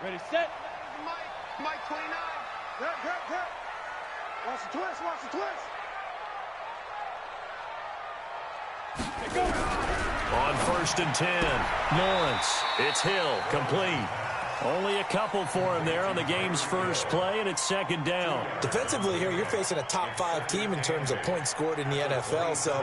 Ready, set. Mike 29. Hit. Watch the twist, watch the twist. Go. On 1st and 10, Lawrence. It's Hill, complete. Only a couple for him there on the game's first play, and it's 2nd down. Defensively here, you're facing a top-5 team in terms of points scored in the NFL, so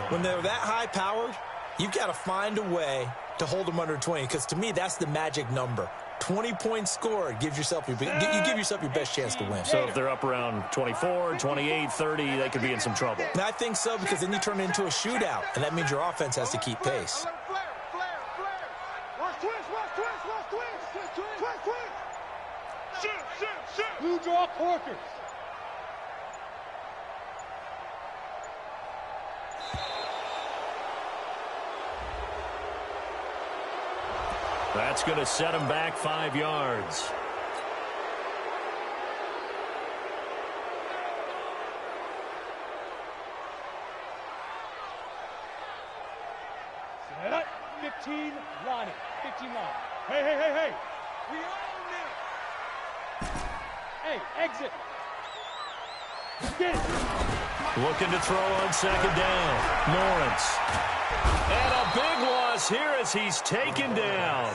when they're that high-powered, you've got to find a way to hold them under 20, because to me, that's the magic number. 20 points scored, you give yourself your best chance to win. So if they're up around 24, 28, 30, they could be in some trouble. And I think so, because then you turn it into a shootout, and that means your offense has to keep pace. Blue draw Corkers. That's going to set him back 5 yards. Set up. 15 line it. 15 line. Hey. We own it. Hey, exit. Get it. Looking to throw on 2nd down. Lawrence. And a big loss here as he's taken down.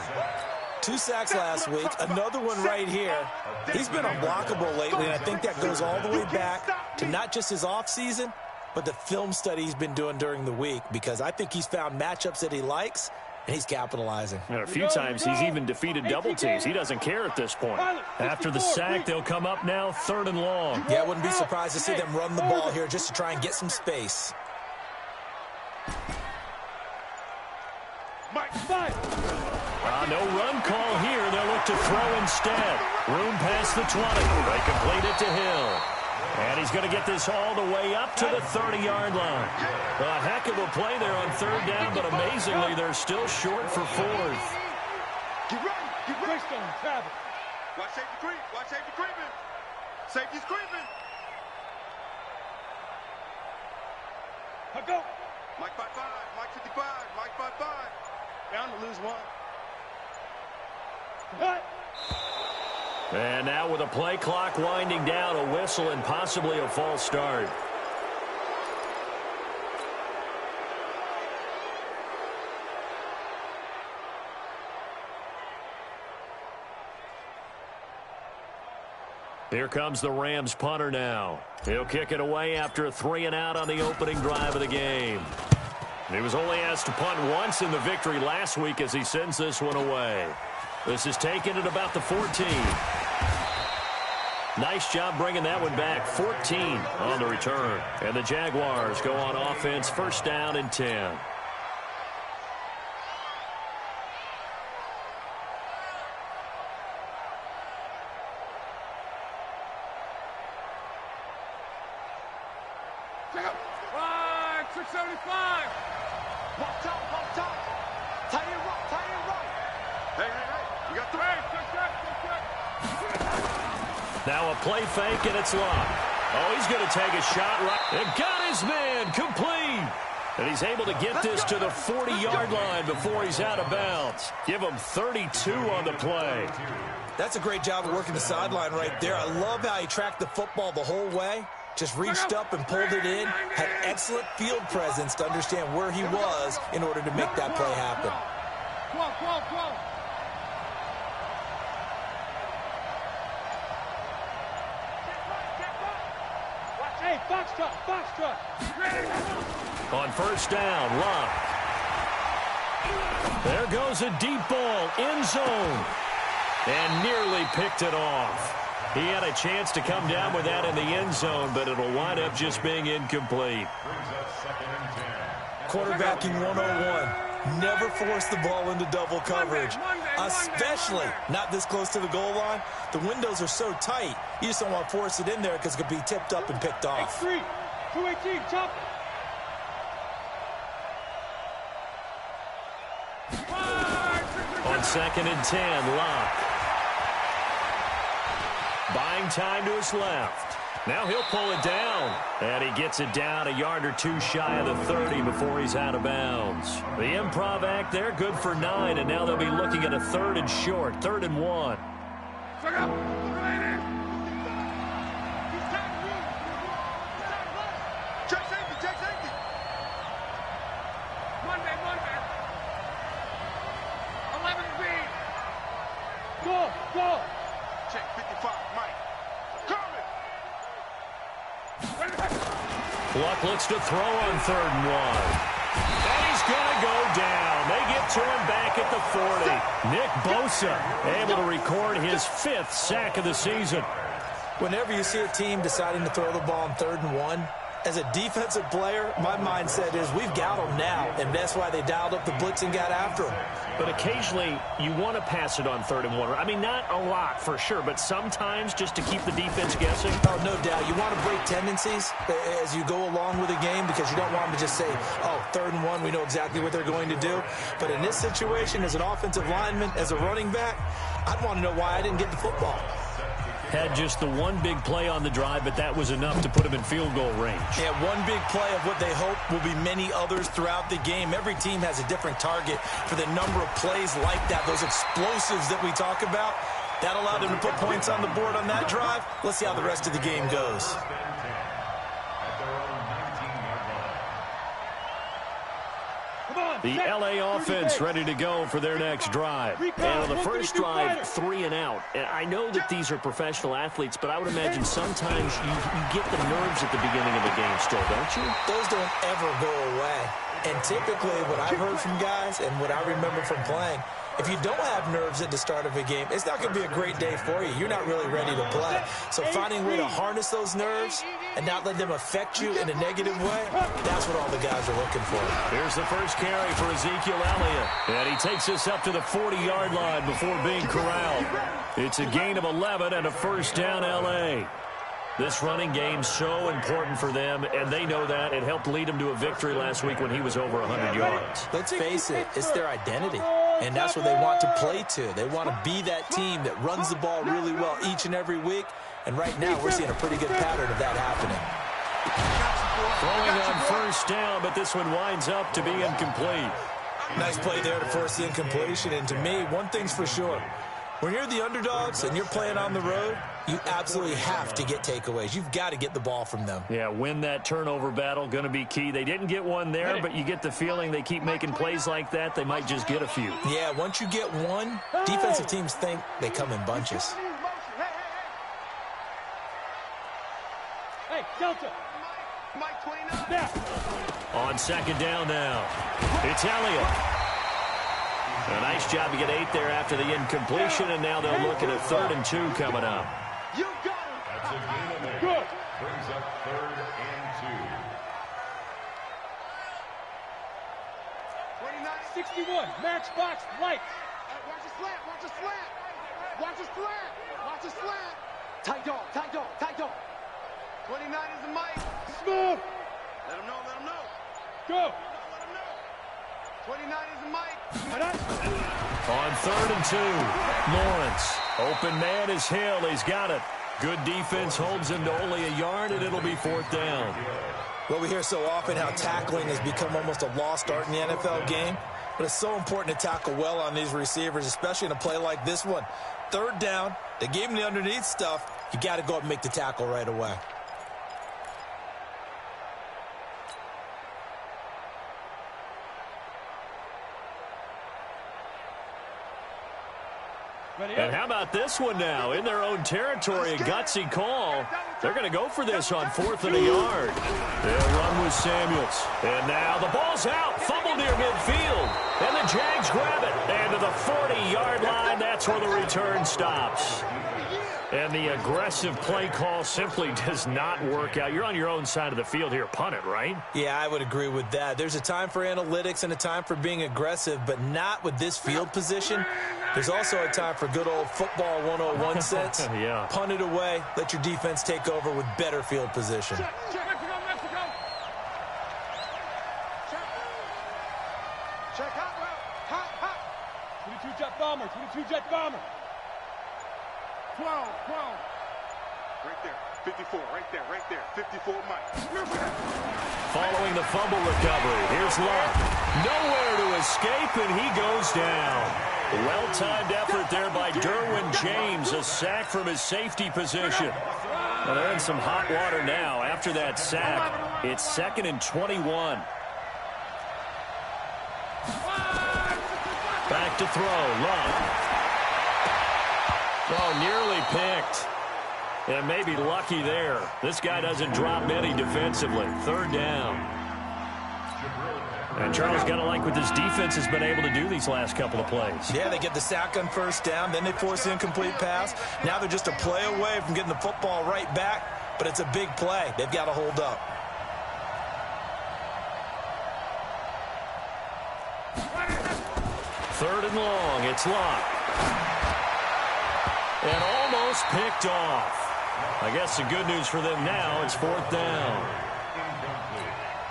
2 sacks last week, another one right here. He's been unblockable lately, and I think that goes all the way back to not just his offseason, but the film study he's been doing during the week, because I think he's found matchups that he likes, and he's capitalizing. And a few times he's even defeated double teams. He doesn't care at this point. After the sack, they'll come up now 3rd and long. Yeah, I wouldn't be surprised to see them run the ball here just to try and get some space. No run call here. They'll look to throw instead. Room past the 20. They complete it to Hill. And he's going to get this all the way up to the 30-yard line. A heck of a play there on 3rd down, but amazingly, they're still short for 4th. Get ready. Greystone, travel. Watch safety creep. Watch safety creeping. Safety's creeping. Go. Mike 55. Mike 55. Mike 55. Down to lose 1. And now with a play clock winding down, a whistle and possibly a false start. Here comes the Rams punter now. He'll kick it away after a 3-and-out on the opening drive of the game. He was only asked to punt once in the victory last week as he sends this one away. This is taken at about the 14. Nice job bringing that one back. 14 on the return. And the Jaguars go on offense, 1st down and 10. Now a play fake, and it's locked. Oh, he's going to take a shot right. And got his man complete. And he's able to get this to the 40-yard line before he's out of bounds. Give him 32 on the play. That's a great job of working the sideline right there. I love how he tracked the football the whole way. Just reached up and pulled it in. Had excellent field presence to understand where he was in order to make that play happen. Hey, box truck. On 1st down, Locke. There goes a deep ball, end zone. And nearly picked it off. He had a chance to come down with that in the end zone, but it'll wind up just being incomplete. Quarterbacking 101. Never force the ball into double coverage, especially not this close to the goal line. The windows are so tight, you just don't want to force it in there because it could be tipped up and picked off. 3, 218, chop. On 2nd and 10, Locke. Buying time to his left. Now he'll pull it down. And he gets it down a yard or 2 shy of the 30 before he's out of bounds. The improv act there, good for 9, and now they'll be looking at a 3rd and short, 3rd and 1. Luck looks to throw on 3rd and 1. And he's going to go down. They get to him back at the 40. Nick Bosa able to record his 5th sack of the season. Whenever you see a team deciding to throw the ball on 3rd and 1, as a defensive player, my mindset is we've got them now, and that's why they dialed up the blitz and got after them. But occasionally, you want to pass it on 3rd and 1. I mean, not a lot for sure, but sometimes just to keep the defense guessing. Oh, no doubt. You want to break tendencies as you go along with a game because you don't want them to just say, oh, 3rd and 1, we know exactly what they're going to do. But in this situation, as an offensive lineman, as a running back, I'd want to know why I didn't get the football. Had just the one big play on the drive, but that was enough to put him in field goal range. Yeah, one big play of what they hope will be many others throughout the game. Every team has a different target for the number of plays like that, those explosives that we talk about. That allowed them to put points on the board on that drive. Let's see how the rest of the game goes. The L.A. offense ready to go for their next drive. And on the first drive, 3 and out. And I know that these are professional athletes, but I would imagine sometimes you get the nerves at the beginning of a game still, don't you? Those don't ever go away. And typically what I've heard from guys and what I remember from playing, if you don't have nerves at the start of a game, it's not going to be a great day for you. You're not really ready to play. So finding a way to harness those nerves and not let them affect you in a negative way, that's what all the guys are looking for. Here's the first carry for Ezekiel Elliott. And he takes us up to the 40-yard line before being corralled. It's a gain of 11 and a first down L.A. This running game so important for them, and they know that. It helped lead them to a victory last week when he was over 100 yards. Let's face it, it's their identity, and that's what they want to play to. They want to be that team that runs the ball really well each and every week, and right now we're seeing a pretty good pattern of that happening. Throwing on first down, but this one winds up to be incomplete. Nice play there to force the incompletion, and to me, one thing's for sure. When you're the underdogs and you're playing on the road, you absolutely have to get takeaways. You've got to get the ball from them. Yeah, win that turnover battle, going to be key. They didn't get one there, but you get the feeling they keep making plays like that, they might just get a few. Yeah, once you get one, defensive teams think they come in bunches. Hey, Delta. Mike 29. Snap. On second down now, it's Elliott. A nice job to get 8 there after the incompletion, and now they'll look at a 3rd and 2 coming up. You got it. That's a gain of 8. Good. Brings up 3rd and 2. 61. Match box lights. Watch a slant. Watch a slant. Watch a slant. Watch a slant. Tight dog. Tight dog. Tight dog. 29 is the mic. Smooth. Let him know. Let him know. Go. Let him know. 29 is the mic. On 3rd and 2, Lawrence. Open man is Hill. He's got it. Good defense holds him to only a yard, and it'll be 4th down. Well, we hear so often how tackling has become almost a lost art in the NFL game, but it's so important to tackle well on these receivers, especially in a play like this one. 3rd down, they gave him the underneath stuff. You got to go up and make the tackle right away. And how about this one now? In their own territory, a gutsy call. They're going to go for this on 4th and a yard. They'll run with Samuels. And now the ball's out. Fumble near midfield. And the Jags grab it. And to the 40-yard line, that's where the return stops. And the aggressive play call simply does not work out. You're on your own side of the field here. Punt it, right? Yeah, I would agree with that. There's a time for analytics and a time for being aggressive, but not with this field position. There's also a time for good old football 101 sense. Yeah. Punt it away. Let your defense take over with better field position. Mexico, Mexico. Check hot. 22 jet bomber. 22 jet bomber. 12. Right there. 54. Right there. 54 Mike. Following the fumble recovery, here's Luck. Nowhere to escape, and he goes down. Well-timed effort there by Derwin James, a sack from his safety position. Well, they're in some hot water now after that sack. It's 2nd and 21. Back to throw, Luck. Oh, nearly picked. And maybe lucky there. This guy doesn't drop many defensively. Third down. And Charles, got to like what this defense has been able to do these last couple of plays. Yeah, they get the sack on first down, then they force the incomplete pass. Now they're just a play away from getting the football right back, but it's a big play. They've got to hold up. Third and long. It's locked. And almost picked off. I guess the good news for them now, it's fourth down.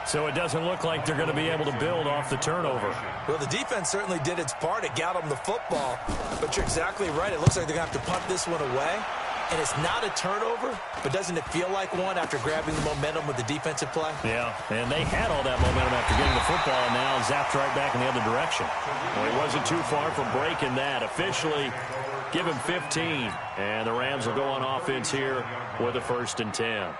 So it doesn't look like they're going to be able to build off the turnover. Well, the defense certainly did its part. It got them the football. But you're exactly right. It looks like they're going to have to punt this one away. And it's not a turnover, but doesn't it feel like one after grabbing the momentum with the defensive play? Yeah, and they had all that momentum after getting the football, and now zapped right back in the other direction. Well, he wasn't too far from breaking that. Officially, give him 15. And the Rams will go on offense here with a 1st and 10.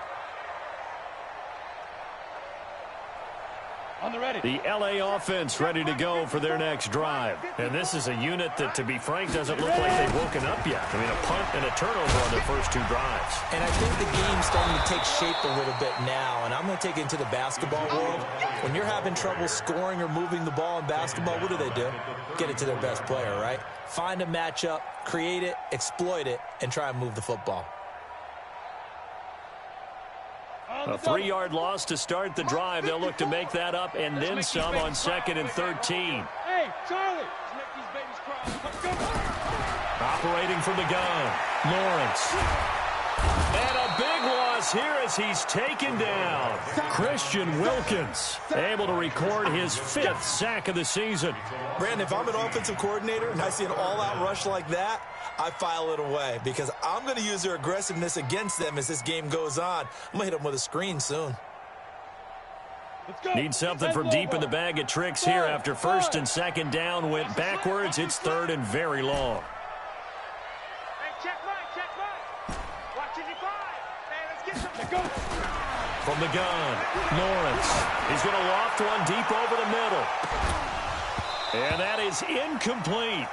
On the ready. The L.A. offense ready to go for their next drive. And this is a unit that, to be frank, doesn't look like they've woken up yet. I mean, a punt and a turnover on their first 2 drives. And I think the game's starting to take shape a little bit now. And I'm going to take it into the basketball world. When you're having trouble scoring or moving the ball in basketball, what do? Get it to their best player, right? Find a matchup, create it, exploit it, and try and move the football. A 3-yard loss to start the drive. They'll look to make that up and then some on 2nd and 13. Hey, Charlie, let's make these babies cry. Operating from the gun, Lawrence. And a big loss here as he's taken down. Christian Wilkins able to record his 5th sack of the season. Brandon, if I'm an offensive coordinator and I see an all-out rush like that, I file it away because I'm going to use their aggressiveness against them as this game goes on. I'm going to hit them with a screen soon. Need something from deep in the bag of tricks here after 1st and 2nd down went backwards. It's 3rd and very long. From the gun, Lawrence. He's going to loft one deep over the middle. And that is incomplete.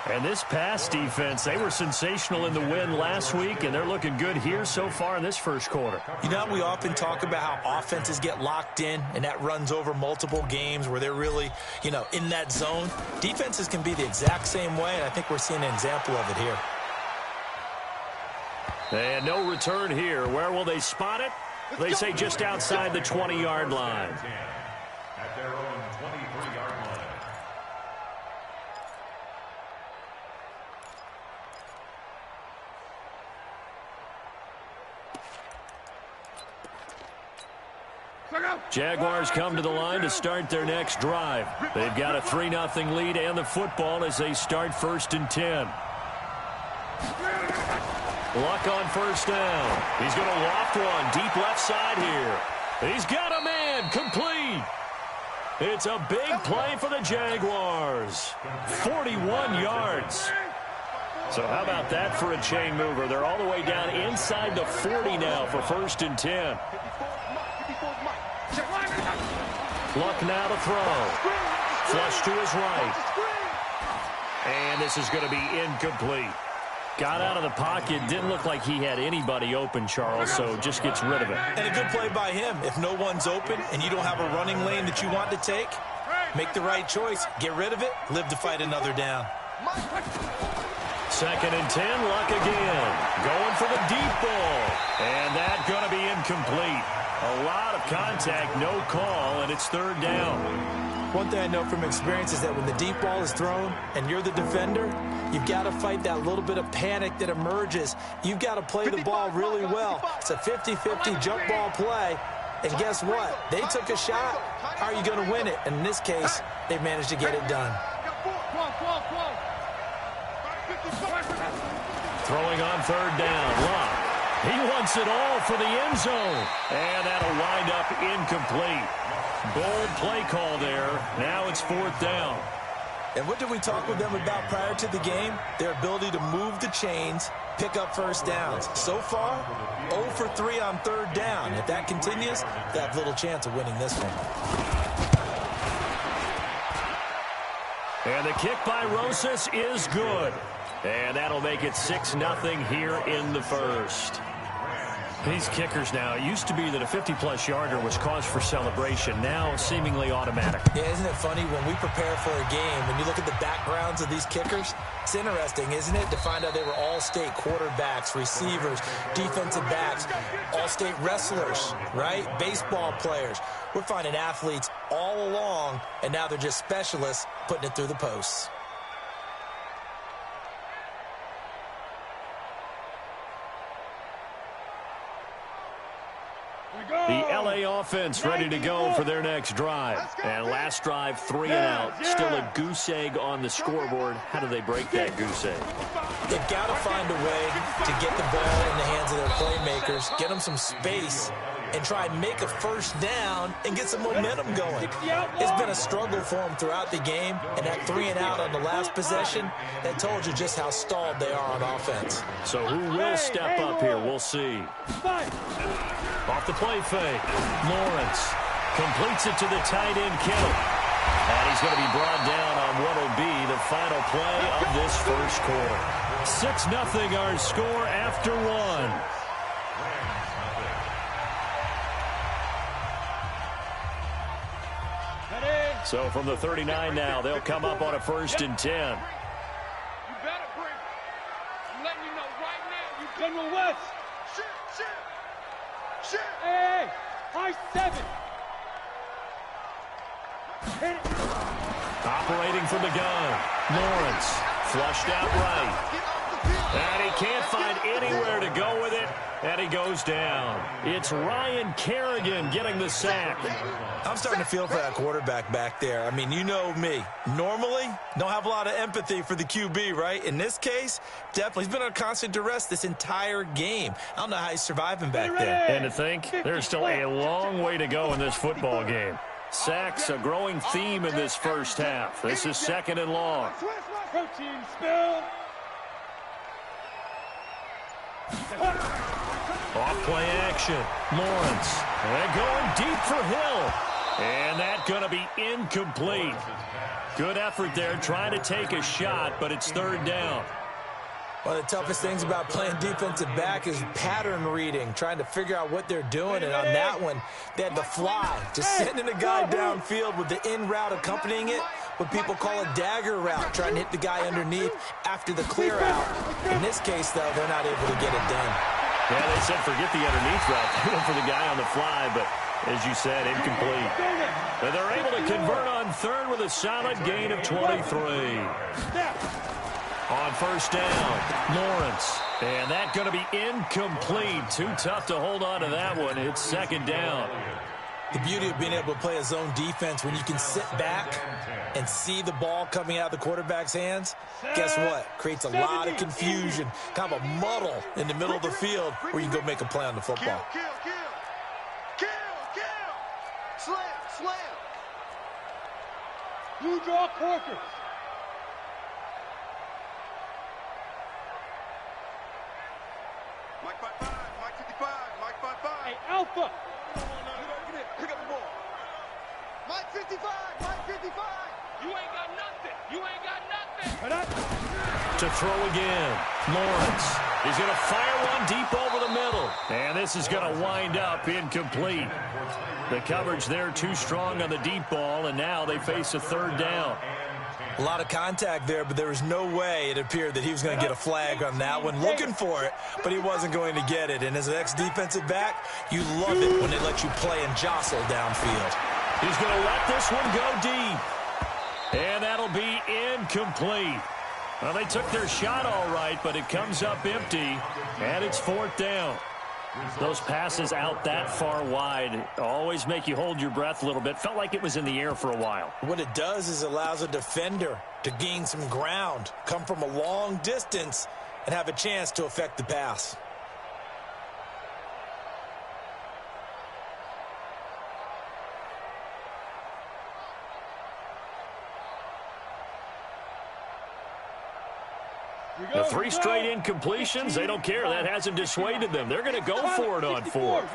And this pass defense, they were sensational in the win last week, and they're looking good here so far in this first quarter. You know, we often talk about how offenses get locked in, and that runs over multiple games where they're really, in that zone. Defenses can be the exact same way, and I think we're seeing an example of it here. And no return here. Where will they spot it? They say just outside the 20-yard line. At their own 23-yard line. Jaguars come to the line to start their next drive. They've got a 3-0 lead and the football as they start 1st and 10. Luck on 1st down. He's going to loft one deep left side here. He's got a man complete. It's a big play for the Jaguars. 41 yards. So how about that for a chain mover? They're all the way down inside the 40 now for 1st and 10. Luck now to throw. Flush to his right. And this is going to be incomplete. Got out of the pocket. Didn't look like he had anybody open, Charles, so just gets rid of it. And a good play by him. If no one's open and you don't have a running lane that you want to take, make the right choice. Get rid of it. Live to fight another down. 2nd and 10. Luck again. Going for the deep ball. And that's going to be incomplete. A lot of contact, no call, and it's 3rd down. One thing I know from experience is that when the deep ball is thrown and you're the defender, you've got to fight that little bit of panic that emerges. You've got to play the ball really well. It's a 50-50 jump ball play. And guess what? They took a shot. How are you going to win it? And in this case, they managed to get it done. Throwing on 3rd down. Luck. He wants it all for the end zone. And that'll wind up incomplete. Bold play call there. Now it's 4th down. And what did we talk with them about prior to the game? Their ability to move the chains, pick up 1st downs. So far, 0 for 3 on 3rd down. If that continues, they have little chance of winning this one. And the kick by Rosas is good. And that'll make it 6-0 here in the first. These kickers now, it used to be that a 50-plus yarder was cause for celebration. Now, seemingly automatic. Yeah, isn't it funny when we prepare for a game, when you look at the backgrounds of these kickers, it's interesting, isn't it, to find out they were all-state quarterbacks, receivers, defensive backs, all-state wrestlers, right? Baseball players. We're finding athletes all along, and now they're just specialists putting it through the posts. The LA offense ready to go for their next drive. And last drive, 3 and out. Still a goose egg on the scoreboard. How do they break that goose egg? They've got to find a way to get the ball in the hands of their playmakers, get them some space, and try and make a first down and get some momentum going. It's been a struggle for them throughout the game, and that 3 and out on the last possession, that told you just how stalled they are on offense. So who will step up here? We'll see. Off the play fake. Lawrence completes it to the tight end, Kittle. And he's going to be brought down on what will be the final play of this first quarter. 6-0 our score after 1. So from the 39 now, they'll come up on a 1st and 10. You better bring it. I'm letting you know right now. You General West. Shit. Hey, high 7. Hit it. Operating from the gun. Lawrence flushed out right. And he can't find anywhere to go with it. And he goes down. It's Ryan Kerrigan getting the sack. I'm starting to feel for that quarterback back there. I mean, you know me. Normally, don't have a lot of empathy for the QB, right? In this case, definitely. He's been under constant duress this entire game. I don't know how he's surviving back there. And to think, there's still a long way to go in this football game. Sacks, a growing theme in this first half. This is 2nd and long. Protein spill. Off play action. Lawrence. And going deep for Hill. And that's going to be incomplete. Good effort there trying to take a shot, but it's 3rd down. One of the toughest things about playing defensive back is pattern reading, trying to figure out what they're doing. And on that one, they had to fly, just sending a guy downfield with the in route accompanying it, what people call a dagger route, trying to hit the guy underneath after the clear out. In this case, though, they're not able to get it done. Yeah, they said forget the underneath route. They went for the guy on the fly, but as you said, incomplete. And they're able to convert on 3rd with a solid gain of 23. On 1st down, Lawrence. And that's going to be incomplete. Too tough to hold on to that one. It's 2nd down. The beauty of being able to play a zone defense when you can sit back and see the ball coming out of the quarterback's hands, guess what? Creates a lot of confusion, kind of a muddle in the middle of the field where you can go make a play on the football. Kill. Slam. You draw corkers. Mike 5-5, Mike 55, Mike 5-5. Hey, Alpha. Pick up the ball. Mike 55, Mike 55. You ain't got nothing. To throw again. Lawrence. He's going to fire one deep over the middle. And this is going to wind up incomplete. The coverage there too strong on the deep ball, and now they face a 3rd down. A lot of contact there, but there was no way it appeared that he was going to get a flag on that one. Looking for it, but he wasn't going to get it. And as an ex-defensive back, you love it when they let you play and jostle downfield. He's going to let this one go deep. And that'll be incomplete. Well, they took their shot all right, but it comes up empty, and it's 4th down. Those passes out that far wide always make you hold your breath a little bit. Felt like it was in the air for a while. What it does is allows a defender to gain some ground, come from a long distance, and have a chance to affect the pass. The 3 straight incompletions, they don't care. That hasn't dissuaded them. They're going to go for it on 4th. Check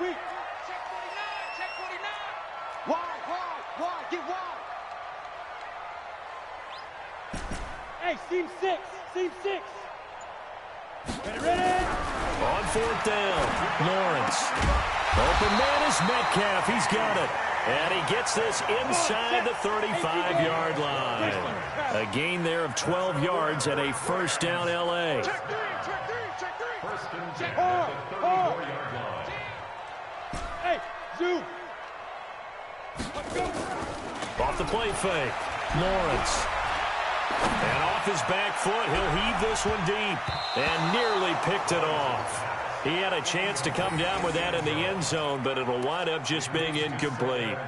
49. Wide. Get wide. Hey, seam 6. Ready. On fourth down, Lawrence. Open man is Metcalf. He's got it. And he gets this inside the 35-yard line. A gain there of 12 yards and a first down, L.A. Check three. First and 10 at the 34-yard line. Hey, zoom. Let's go. Off the play fake, Lawrence. And off his back foot, he'll heave this one deep. And nearly picked it off. He had a chance to come down with that in the end zone, but it'll wind up just being incomplete.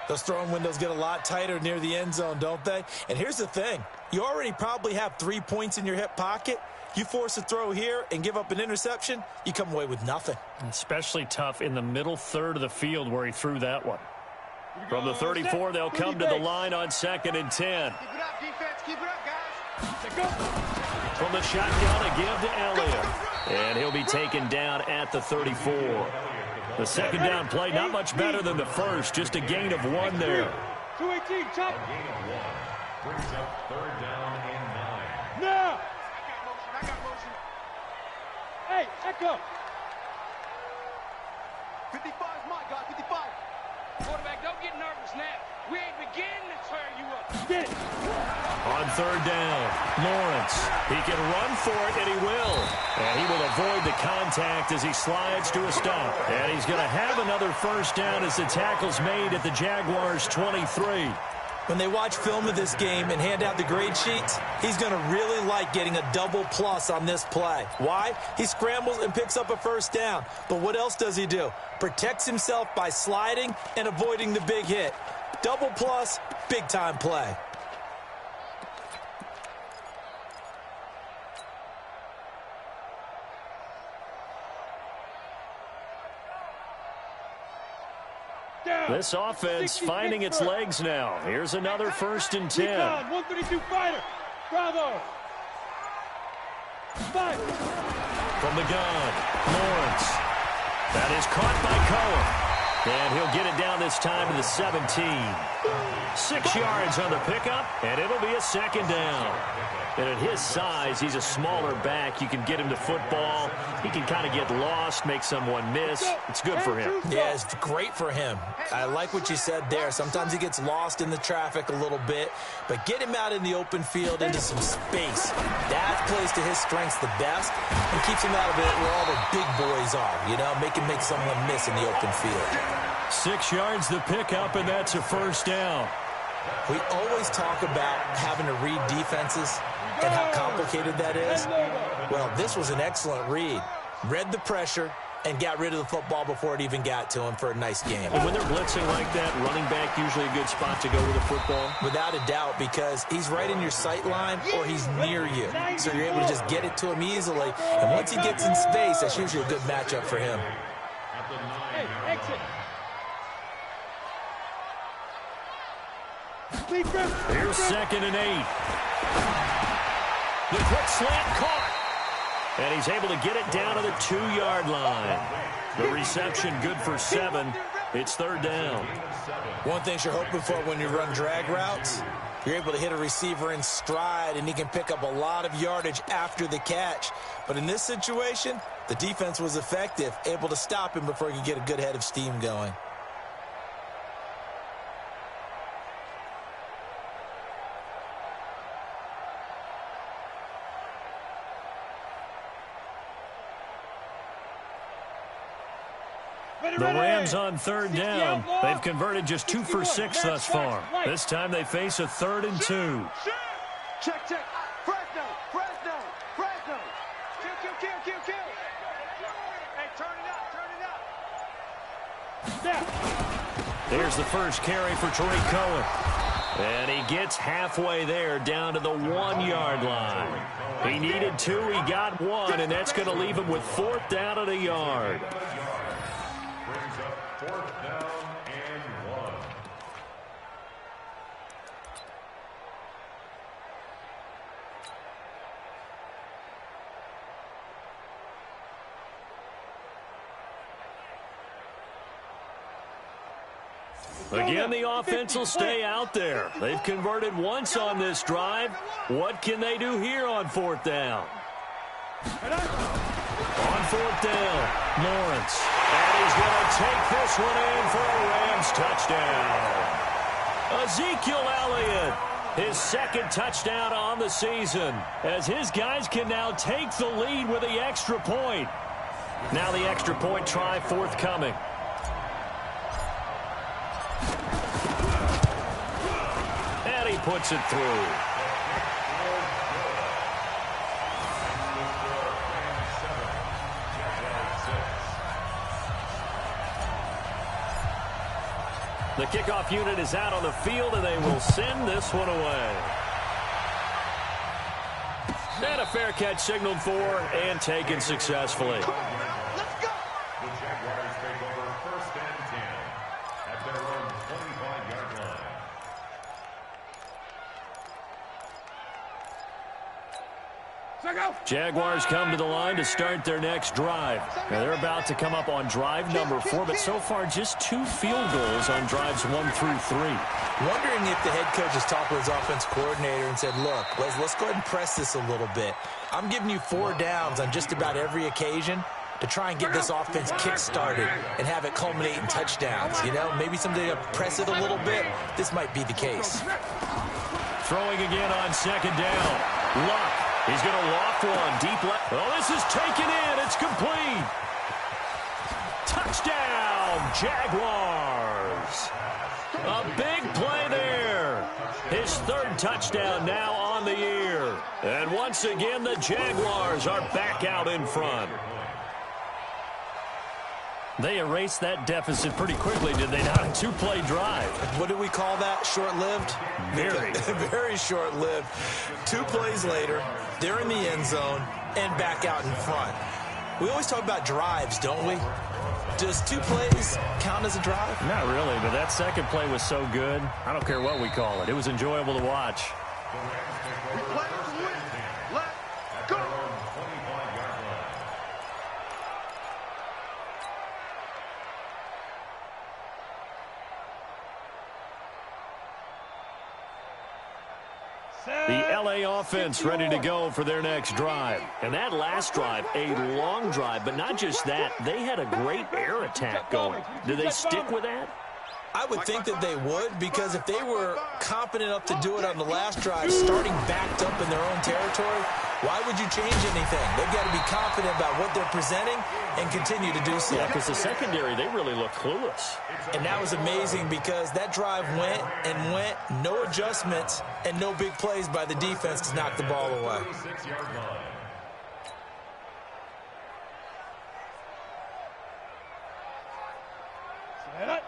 Those throwing windows get a lot tighter near the end zone, don't they? And here's the thing. You already probably have 3 points in your hip pocket. You force a throw here and give up an interception, you come away with nothing. Especially tough in the middle third of the field where he threw that one. From the 34, they'll come to the line on 2nd and 10. Keep it up, defense. Keep it up, guys. From the shotgun, a give to Elliott. And he'll be taken down at the 34. The second down play, not much better than the first. Just a gain of 1 there. 218, chop. A gain of 1 brings up 3rd down and 9. Now. I got motion. Hey, Echo. 55 is my guy. 55. Quarterback, don't get nervous now. We ain't beginning to turn you up. Get it. On 3rd down, Lawrence. He can run for it, and he will. And he will avoid the contact as he slides to a stop. And he's going to have another first down as the tackle's made at the Jaguars' 23. When they watch film of this game and hand out the grade sheets, he's going to really like getting a double plus on this play. Why? He scrambles and picks up a first down. But what else does he do? Protects himself by sliding and avoiding the big hit. Double plus, big-time play. This offense finding its legs now. Here's another 1st and 10. 132 fighter. Bravo. 5. From the gun, Lawrence. That is caught by Cohen. And he'll get it down this time to the 17. 6 yards on the pickup, and it'll be a 2nd down. And at his size, he's a smaller back. You can get him to football. He can kind of get lost, make someone miss. It's good for him. Yeah, it's great for him. I like what you said there. Sometimes he gets lost in the traffic a little bit, but get him out in the open field into some space. That plays to his strengths the best and keeps him out of it where all the big boys are, you know, make someone miss in the open field. 6 yards the pickup, and that's a first down. We always talk about having to read defenses and how complicated that is. Well, this was an excellent read. Read the pressure and got rid of the football before it even got to him for a nice game. And when they're blitzing like that, running back usually a good spot to go with a football? Without a doubt, because he's right in your sight line or he's near you. So you're able to just get it to him easily. And once he gets in space, that's usually a good matchup for him. Hey, exit. Here's 2nd and 8. The quick slant caught. And he's able to get it down to the 2-yard line. The reception good for 7. It's 3rd down. One thing you're hoping for when you run drag routes, you're able to hit a receiver in stride, and he can pick up a lot of yardage after the catch. But in this situation, the defense was effective, able to stop him before he could get a good head of steam going. The Rams on 3rd down. They've converted just 2 for 6 thus far. This time they face a 3rd and 2. Check. Fresno. Kill. Hey, turn it up. There's the first carry for Tariq Cohen. And he gets halfway there down to the 1-yard line. He needed 2, he got 1, and that's going to leave him with 4th down at a yard. Brings up 4th down and 1. Again, the offense will stay out there. They've converted once on this drive. What can they do here on 4th down? On fourth down, Lawrence. And he's going to take this one in for a Rams touchdown. Ezekiel Elliott, his second touchdown on the season, as his guys can now take the lead with the extra point. Now the extra point try forthcoming. And he puts it through. The kickoff unit is out on the field, and they will send this one away. And a fair catch signaled for and taken successfully. Let's go. The Jaguars take over 1st and 10 at their own 25-yard line. Jaguars come to the line to start their next drive. Now they're about to come up on drive number 4, but so far just 2 field goals on drives 1 through 3. Wondering if the head coach has talked with his offense coordinator and said, look, let's go ahead and press this a little bit. I'm giving you 4 downs on just about every occasion to try and get this offense kick-started and have it culminate in touchdowns. You know, maybe someday to press it a little bit. This might be the case. Throwing again on second down. Luck. He's going to loft one deep left. Oh, this is taken in. It's complete. Touchdown, Jaguars. A big play there. His 3rd touchdown now on the year. And once again, the Jaguars are back out in front. They erased that deficit pretty quickly, did they not? A 2-play drive. What do we call that? Short-lived? Very. Very short-lived. 2 plays later, they're in the end zone and back out in front. We always talk about drives, don't we? Does 2 plays count as a drive? Not really, but that second play was so good. I don't care what we call it. It was enjoyable to watch. We play to win. Let's go. 25-yard line. The L.A. offense ready to go for their next drive. And that last drive, a long drive, but not just that. They had a great air attack going. Do they stick with that? I would think that they would, because if they were confident enough to do it on the last drive, starting backed up in their own territory, why would you change anything? They've got to be confident about what they're presenting and continue to do so. Yeah, because the secondary, they really looked clueless. And that was amazing because that drive went and went, no adjustments, and no big plays by the defense to knock the ball away. 36-yard line.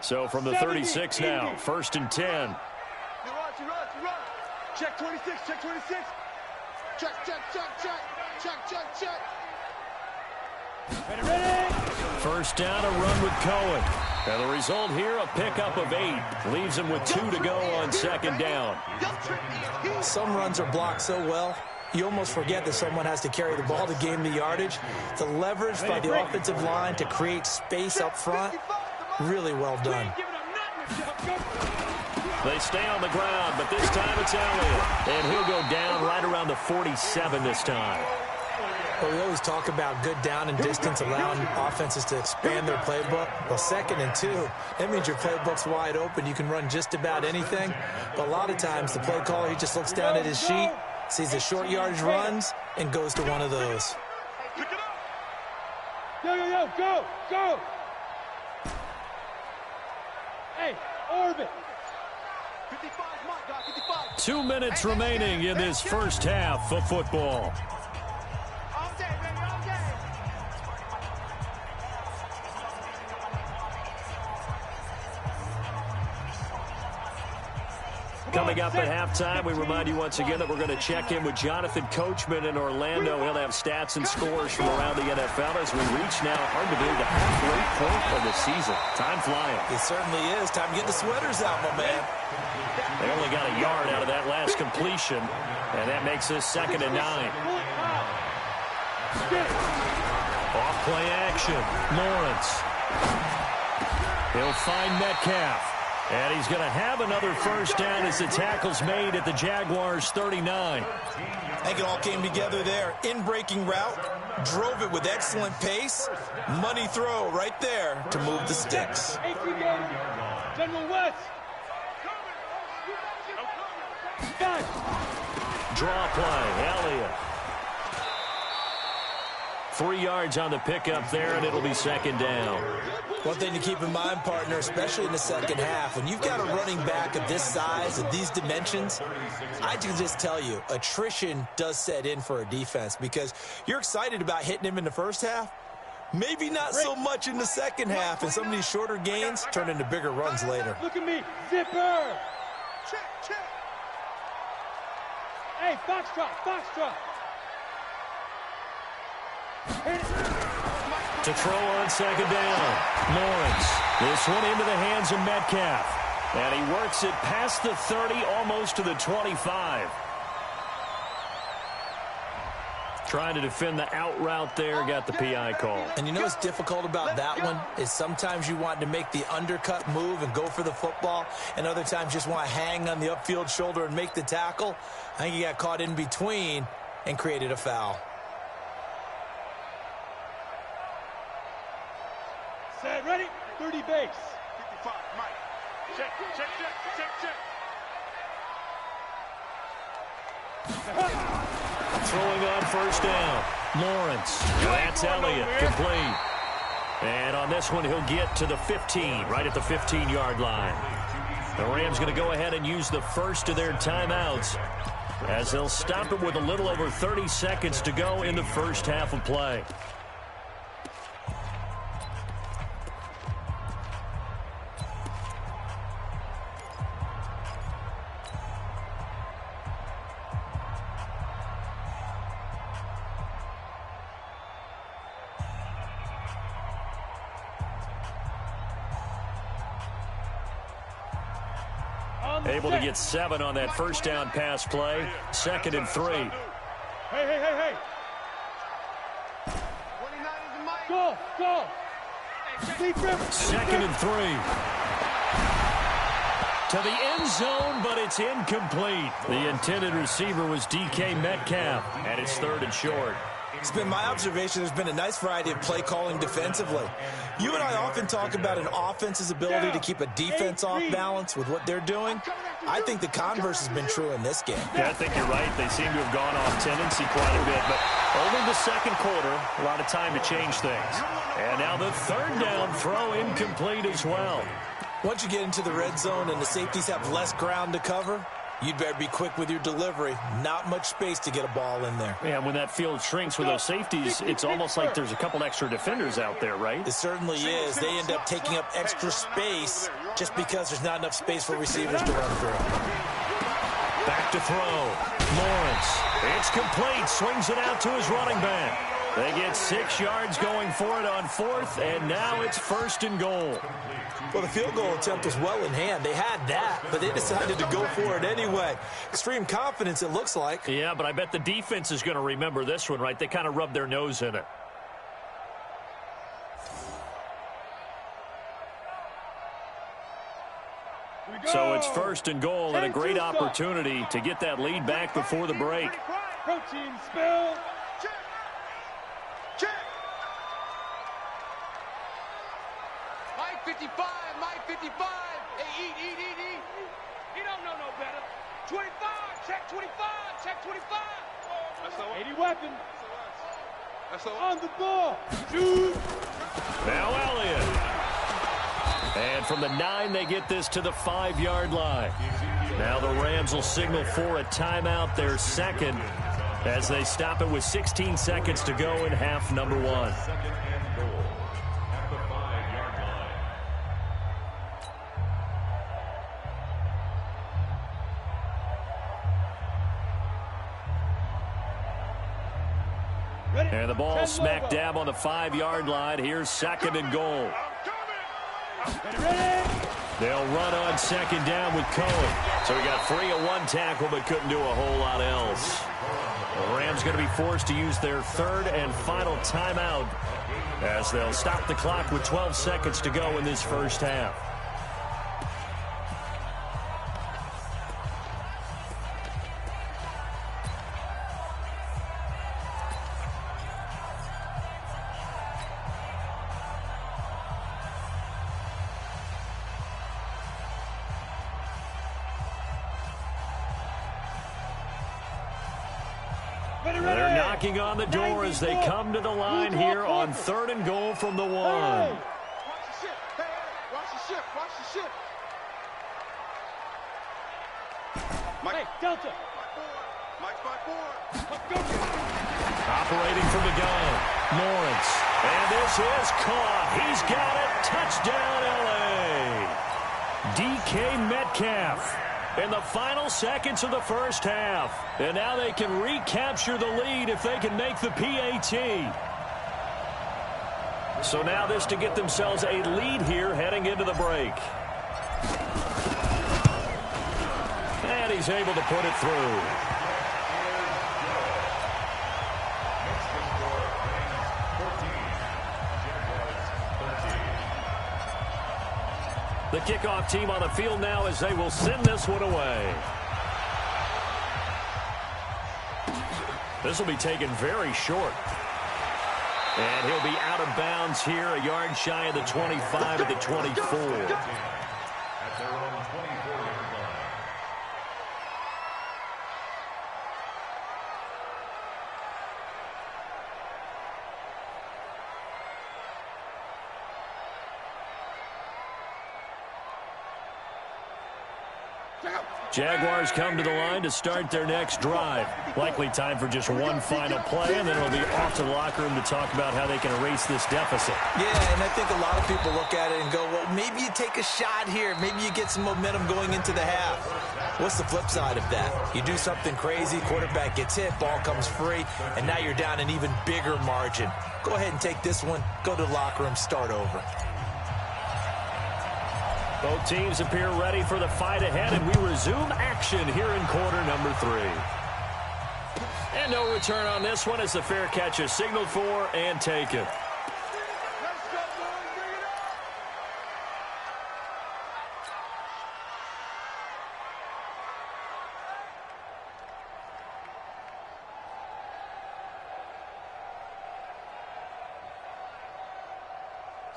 So from the 36 now, 1st and 10. You run. Check 26, check 26. Check. Ready. 1st down, a run with Cohen. And the result here, a pickup of 8. Leaves him with 2 to go on 2nd down. Some runs are blocked so well, you almost forget that someone has to carry the ball to gain the yardage. The leverage by the offensive line to create space up front, really well done. They stay on the ground, but this time it's Elliott. And he'll go down right around the 47 this time. Well, we always talk about good down and distance, allowing offenses to expand their playbook. Well, 2nd and 2, that means your playbook's wide open. You can run just about anything. But a lot of times, the play caller, he just looks down at his sheet, sees the short yardage runs, and goes to one of those. Yo, go. Hey, orbit. 55, my God, 55. 2 minutes remaining in this first half of football. All day, baby, all day. Coming up at halftime, we remind you once again that we're going to check in with Jonathan Coachman in Orlando. He'll have stats and scores from around the NFL as we reach now, hard to believe, the halfway point of the season. Time flying. It certainly is. Time to get the sweaters out, my man. They only got a yard out of that last completion, and that makes this 2nd and 9. Off play action. Lawrence. He'll find Metcalf. And he's going to have another first down as the tackle's made at the Jaguars' 39. I think it all came together there. In-breaking route, drove it with excellent pace. Money throw right there to move the sticks. General West. Draw play, Elliott. 3 yards on the pickup there, and it'll be second down. One thing to keep in mind, partner, especially in the second half, when you've got a running back of this size, of these dimensions, I can just tell you, attrition does set in for a defense because you're excited about hitting him in the first half, maybe not so much in the second half, and some of these shorter gains turn into bigger runs later. Look at me, zipper. Check. Hey, foxtrot. To throw on second down, Lawrence. This one into the hands of Metcalf. And he works it past the 30, almost to the 25. Trying to defend the out route there, got the PI call. And you know what's difficult about that one is sometimes you want to make the undercut move and go for the football, and other times just want to hang on the upfield shoulder and make the tackle. I think he got caught in between and created a foul. Set, ready, 30 base. 55, Mike. Check. Throwing on first down, Lawrence. That's Elliott, complete. And on this one, he'll get to the 15, right at the 15-yard line. The Rams going to go ahead and use the first of their timeouts as they'll stop it with a little over 30 seconds to go in the first half of play. Able to get 7 on that first down pass play. 2nd and 3. Hey. 29 is the mic. Go. 2nd and 3. To the end zone, but it's incomplete. The intended receiver was DK Metcalf, and it's 3rd and short. It's been my observation there's been a nice variety of play calling defensively. You and I often talk about an offense's ability to keep a defense off balance with what they're doing. I think the converse has been true in this game. Yeah, I think you're right. They seem to have gone off tendency quite a bit, but only the second quarter, a lot of time to change things. And now the 3rd down throw incomplete as well. Once you get into the red zone and the safeties have less ground to cover, you'd better be quick with your delivery. Not much space to get a ball in there. Yeah, when that field shrinks with those safeties, it's almost like there's a couple extra defenders out there, right? It certainly is. They end up taking up extra space just because there's not enough space for receivers to run through. Back to throw. Lawrence. It's complete. Swings it out to his running back. They get 6 yards going for it on 4th, and now it's 1st and goal. Well, the field goal attempt was well in hand. They had that, but they decided to go for it anyway. Extreme confidence, it looks like. Yeah, but I bet the defense is going to remember this one, right? They kind of rubbed their nose in it. So it's 1st and goal and a great opportunity to get that lead back before the break. Protein spill. Check. Mike 55. Hey, eat. You don't know no better. 25, check 25. 80 weapon. That's all. On the ball. Shoot. Now Elliott. And from the 9, they get this to the 5-yard line. Now the Rams will signal for a timeout, their 2nd, as they stop it with 16 seconds to go in half number 1. 2nd and goal at the 5-yard line. And the ball smack dab on the 5-yard line. Here's 2nd and goal. They'll run on 2nd down with Cohen. So he got free of 1 tackle but couldn't do a whole lot else. The Rams going to be forced to use their 3rd and final timeout as they'll stop the clock with 12 seconds to go in this first half. They're knocking on the door as they come to the line here on 3rd and goal from the 1. Watch the ship. Hey, watch the ship. Watch the ship. Mike. Hey, Delta. Mike's by 4. Let's go. Operating from the gun, Lawrence. And this is caught. He's got it. Touchdown, L.A. DK Metcalf in the final seconds of the first half. And now they can recapture the lead if they can make the PAT. So now this to get themselves a lead here heading into the break. And he's able to put it through. The kickoff team on the field now as they will send this one away. This will be taken very short. And he'll be out of bounds here, a yard shy of the 25 at the 24. At their own 24-yard line. Jaguars come to the line to start their next drive. Likely time for just one final play, and then it'll be off to the locker room to talk about how they can erase this deficit. Yeah, and I think a lot of people look at it and go, well, maybe you take a shot here. Maybe you get some momentum going into the half. What's the flip side of that? You do something crazy, quarterback gets hit, ball comes free, and now you're down an even bigger margin. Go ahead and take this one, go to the locker room, start over. Both teams appear ready for the fight ahead, and we resume action here in quarter number 3. And no return on this one as the fair catch is signaled for and taken. Let's go, boys.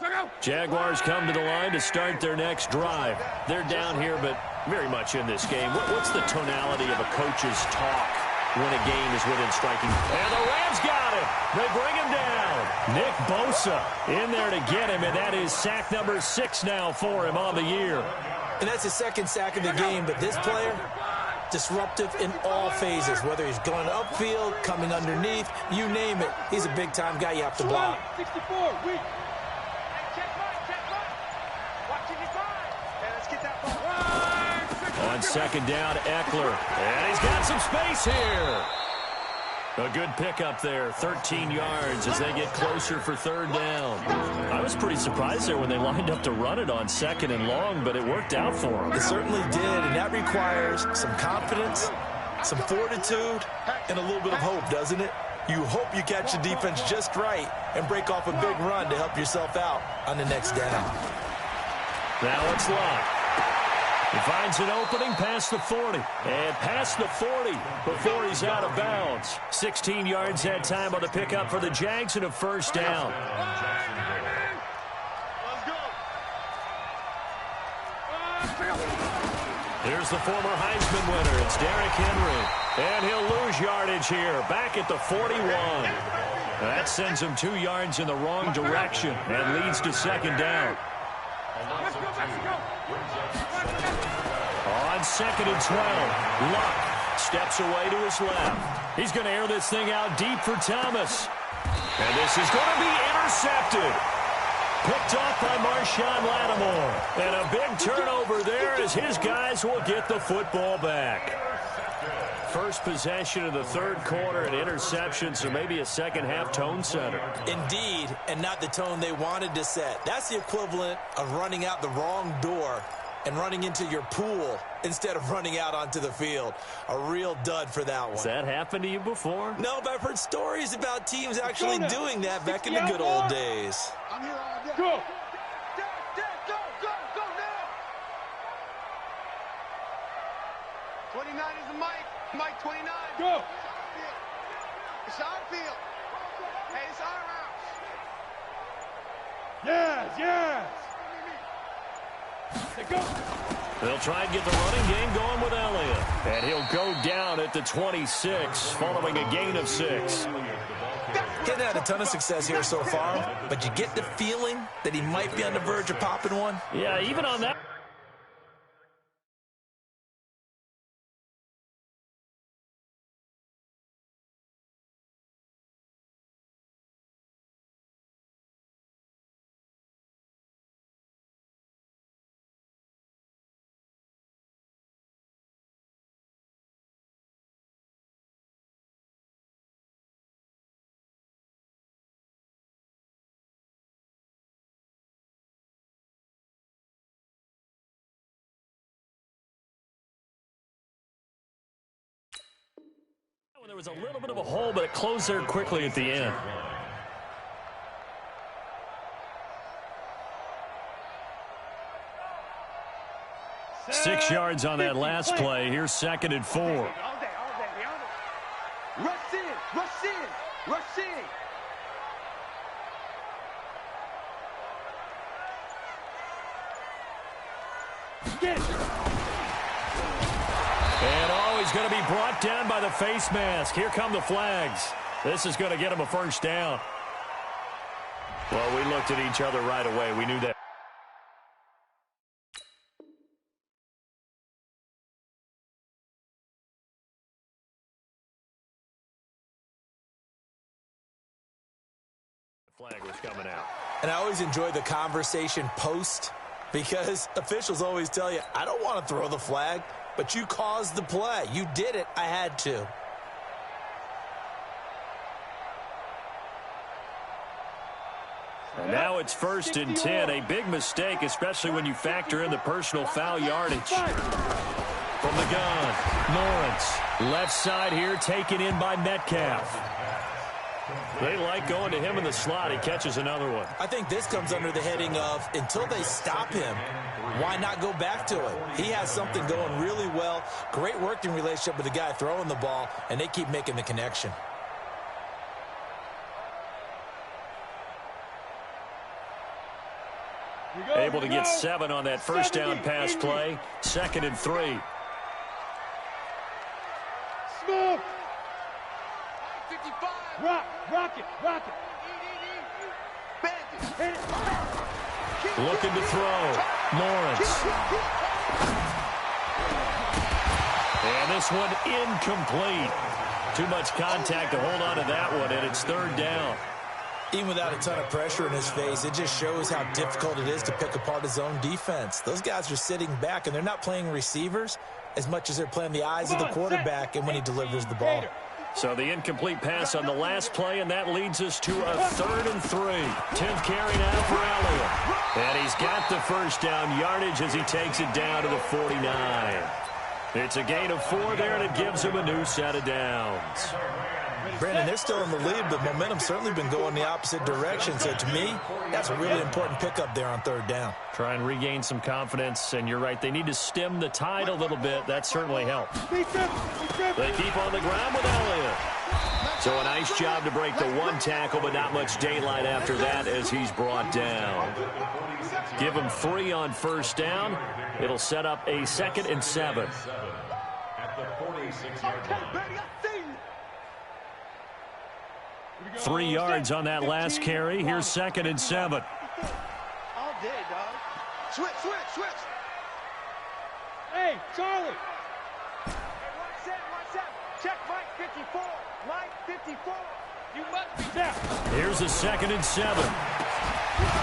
Bring it up. Jaguars come to the line to start their next drive. They're down here, but very much in this game. What's the tonality of a coach's talk when a game is within striking? And the Rams got him. They bring him down. Nick Bosa in there to get him, and that is sack number 6 now for him on the year. And that's his second sack of the game, but this player, disruptive in all phases, whether he's going upfield, coming underneath, you name it. He's a big-time guy you have to block. 64, weak. On second down, Eckler. And he's got some space here. A good pickup there, 13 yards as they get closer for 3rd down. I was pretty surprised there when they lined up to run it on 2nd and long, but it worked out for them. It certainly did, and that requires some confidence, some fortitude, and a little bit of hope, doesn't it? You hope you catch the defense just right and break off a big run to help yourself out on the next down. Now it's Locke. He finds an opening past the 40 and past the 40 before he's out of bounds. 16 yards that time on the pickup for the Jags and a 1st down. Here's the former Heisman winner. It's Derrick Henry. And he'll lose yardage here back at the 41. That sends him 2 yards in the wrong direction and leads to 2nd down. On 2nd and 12, Luck steps away to his left. He's going to air this thing out deep for Thomas. And this is going to be intercepted. Picked off by Marshawn Lattimore. And a big turnover there as his guys will get the football back. First possession of the 3rd quarter, an interception, so maybe a second-half tone setter. Indeed, and not the tone they wanted to set. That's the equivalent of running out the wrong door and running into your pool instead of running out onto the field. A real dud for that one. Has that happened to you before? No, but I've heard stories about teams actually doing that back in the good old days. I'm here all day. Go. Go now. 29 is the Mike. Mike 29. Go. It's our field. Hey, it's our house. Yes, yes. Hey, go. They'll try and get the running game going with Elliott. And he'll go down at the 26 following a gain of 6. Hasn't had a ton of success here so far, but you get the feeling that he might be on the verge of popping one. Yeah, even on that. There was a little bit of a hole, but it closed there quickly at the end. Six yards on that last play. Here's 2nd and 4. All day. Rush in. Get it. And he's going to be brought down by the face mask. Here come the flags. This is going to get him a first down. Well, we looked at each other right away. We knew that. Flag was coming out. And I always enjoy the conversation post because officials always tell you, I don't want to throw the flag, but you caused the play. You did it. I had to. And now it's 1st and 10. A big mistake, especially when you factor in the personal foul yardage. From the gun, Lawrence. Left side here, taken in by Metcalf. They like going to him in the slot. He catches another one. I think this comes under the heading of, until they stop him, why not go back to it? He has something going really well. Great working relationship with the guy throwing the ball, and they keep making the connection. Able to get 7 on that first down pass play. 2nd and 3. Smoke. 55. Rock it. Hit it. Looking to throw. Lawrence. And this one incomplete. Too much contact to hold on to that one, and it's 3rd down. Even without a ton of pressure in his face, it just shows how difficult it is to pick apart his own defense. Those guys are sitting back, and they're not playing receivers as much as they're playing the eyes of the quarterback and when he delivers the ball. So the incomplete pass on the last play, and that leads us to a 3rd and 3. 10th carry now for Elliott. And he's got the first down yardage as he takes it down to the 49. It's a gain of 4 there, and it gives him a new set of downs. Brandon, they're still in the lead, but momentum's certainly been going the opposite direction. So to me, that's a really important pickup there on 3rd down. Try and regain some confidence, and you're right. They need to stem the tide a little bit. That certainly helps. They keep on the ground with Elliott. So a nice job to break the 1 tackle, but not much daylight after that as he's brought down. Give him 3 on first down. It'll set up a 2nd and 7. At the 46-yard line. 3 yards on that last carry. Here's 2nd and 7. All day, dog. Switch. Hey, Charlie. One set. Check Mike 54. Mike 54. You must be Down. Here's a 2nd and 7.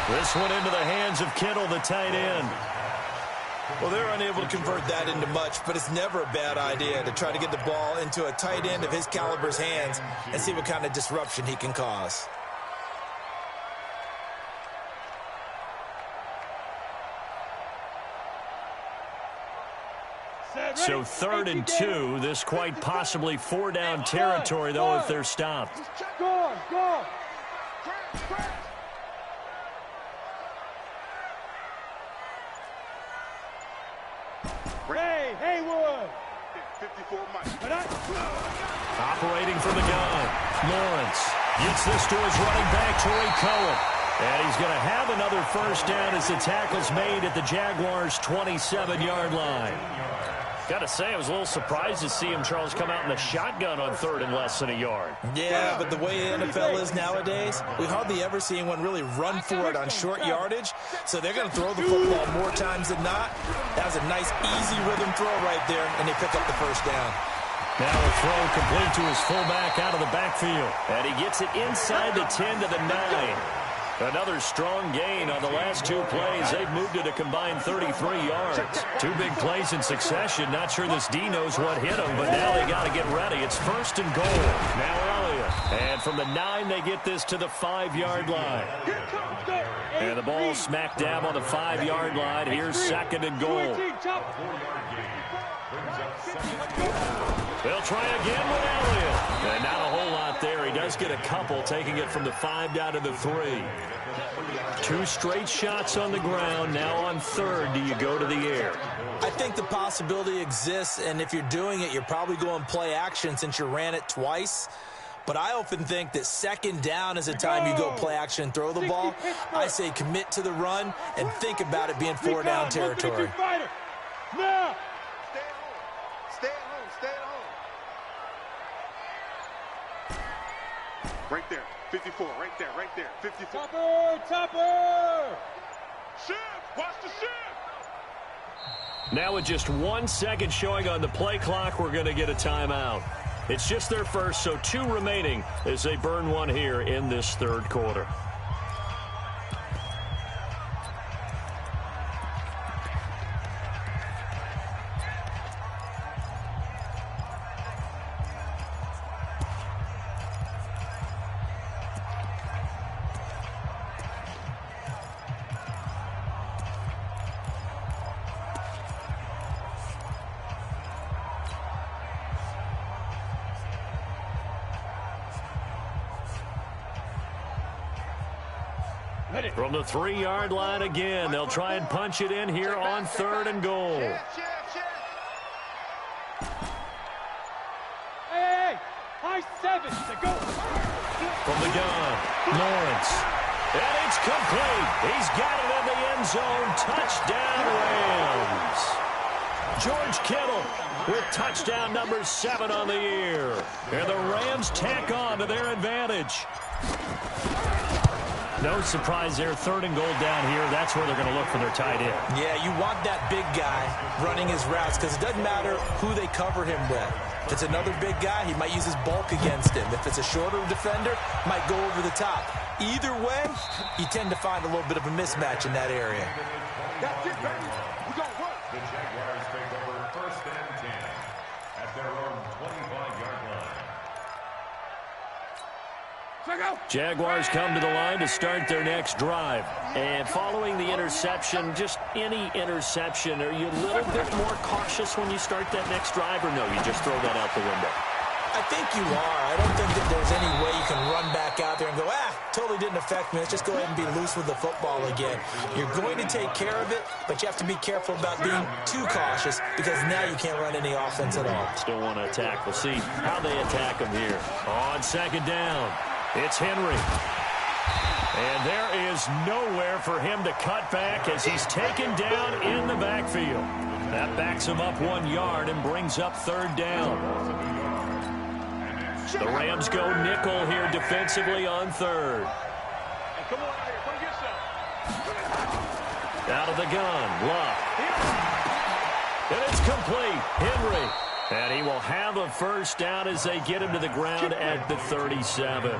This one into the hands of Kittle, the tight end. Well, they're unable to convert that into much, but it's never a bad idea to try to get the ball into a tight end of his caliber's hands and see what kind of disruption he can cause. So 3rd and 2. This quite possibly 4-down territory, though, if they're stopped. Go. Hey, Haywood. 54 Mike. Operating from the gun. Lawrence gets this to his running back, Troy Cohen. And he's going to have another first down as the tackle's made at the Jaguars' 27-yard line. Got to say, I was a little surprised to see him, Charles, come out in the shotgun on third and less than a yard. Yeah, but the way the NFL is nowadays, we hardly ever see anyone really run for it on short yardage. So they're going to throw the football more times than not. That was a nice, easy rhythm throw right there, and they pick up the first down. Now a throw complete to his fullback out of the backfield. And he gets it inside the 10 to the 9. Another strong gain on the last two plays. They've moved it a combined 33 yards. Two big plays in succession. Not sure this D knows what hit him, but now they got to get ready. It's first and goal. Now Elliott. And from the 9, they get this to the 5-yard line. And the ball smack dab on the 5-yard line. Here's second and goal. They'll try again with Elliott. And not a whole lot there. He does get a couple, taking it from the 5 down to the 3. Two straight shots on the ground. Now on third, do you go to the air? I think the possibility exists, and if you're doing it, you're probably going play action since you ran it twice. But I often think that second down is a time you go play action and throw the ball. I say commit to the run and think about it being 4-down territory. Now! Stay at home. Stay at home. Right there. 54. Right there. Right there. 54. Topper! Shift! Watch the shift! Now with just 1 second showing on the play clock, we're going to get a timeout. It's just their first, so 2 remaining as they burn one here in this third quarter. From the 3-yard line again, they'll try and punch it in here on third and goal. Hey, high 7 to go. From the gun, Lawrence. And it's complete. He's got it in the end zone. Touchdown, Rams. George Kittle with touchdown number 7 on the year. And the Rams tack on to their advantage. No surprise there. Third and goal down here. That's where they're going to look for their tight end. Yeah, you want that big guy running his routes because it doesn't matter who they cover him with. If it's another big guy, he might use his bulk against him. If it's a shorter defender, might go over the top. Either way, you tend to find a little bit of a mismatch in that area. That's it, baby. We're going to work. The Jaguars take over first and 10 at their own 25-yard line. Jaguars come to the line to start their next drive. And following the interception, just any interception, are you a little bit more cautious when you start that next drive, or no, you just throw that out the window? I think you are. I don't think that there's any way you can run back out there and go, totally didn't affect me. Let's just go ahead and be loose with the football again. You're going to take care of it, but you have to be careful about being too cautious because now you can't run any offense at all. Still want to attack. We'll see how they attack them here. On second down, it's Henry. And there is nowhere for him to cut back as he's taken down in the backfield. That backs him up 1 yard and brings up third down. The Rams go nickel here defensively on third. Hey, come on out here. Come get some. Out of the gun, Luck. And it's complete. Henry. And he will have a first down as they get him to the ground at the 37.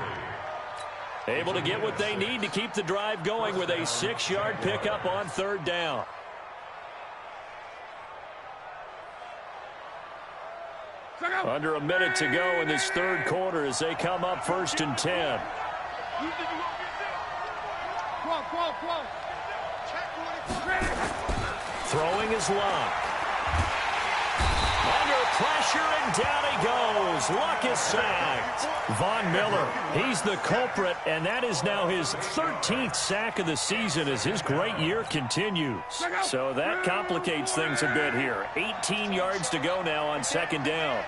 Able to get what they need to keep the drive going with a 6-yard pickup on third down. Under a minute to go in this third quarter as they come up first and 10. Throwing his Luck. Under pressure, and down he goes. Luck is sacked. Von Miller, he's the culprit, and that is now his 13th sack of the season as his great year continues. So that complicates things a bit here. 18 yards to go now on second down.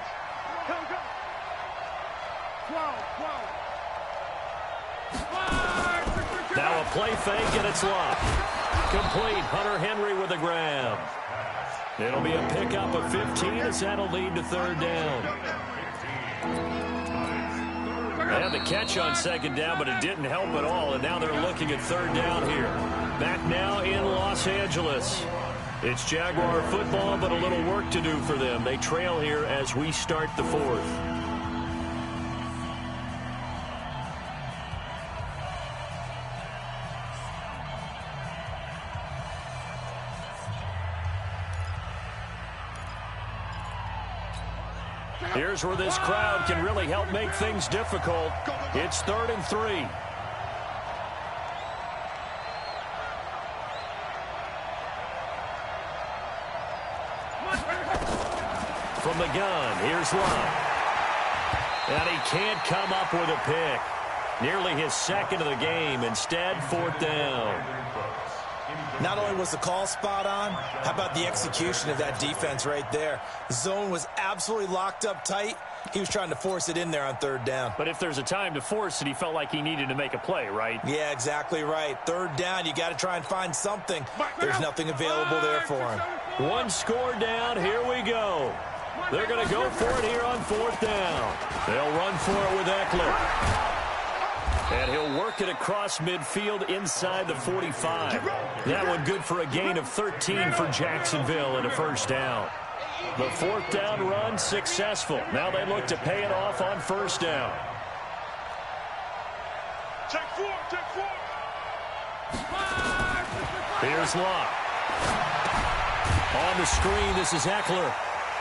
Now a play fake, and it's locked. Complete. Hunter Henry with a grab. It'll be a pickup of 15 as that'll lead to third down. They had the catch on second down, but it didn't help at all, and now they're looking at third down here. Back now in Los Angeles. It's Jaguar football, but a little work to do for them. They trail here as we start the fourth. Here's where this crowd can really help make things difficult. It's 3rd and 3. From the gun, here's Love. And he can't come up with a pick. Nearly his second of the game. Instead, 4th down. Not only was the call spot on, how about the execution of that defense right there? The zone was absolutely locked up tight. He was trying to force it in there on 3rd down. But if there's a time to force it, he felt like he needed to make a play, right? Yeah, exactly right. 3rd down, you got to try and find something. There's nothing available there for him. One score down. Here we go. They're going to go for it here on 4th down. They'll run for it with Eckler. And he'll work it across midfield inside the 45. That one good for a gain of 13 for Jacksonville and a 1st down. The 4th down run successful. Now they look to pay it off on 1st down. Check 4, check 4. Here's Locke. On the screen, this is Eckler.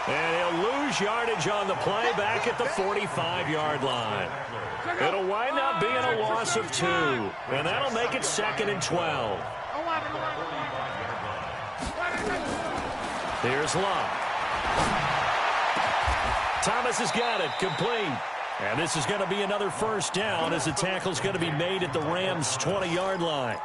And he'll lose yardage on the play back at the 45-yard line. It'll wind up being a loss of 2. And that'll make it 2nd and 12. Here's Locke. Thomas has got it. Complete. And this is going to be another 1st down as the tackle's going to be made at the Rams' 20-yard line.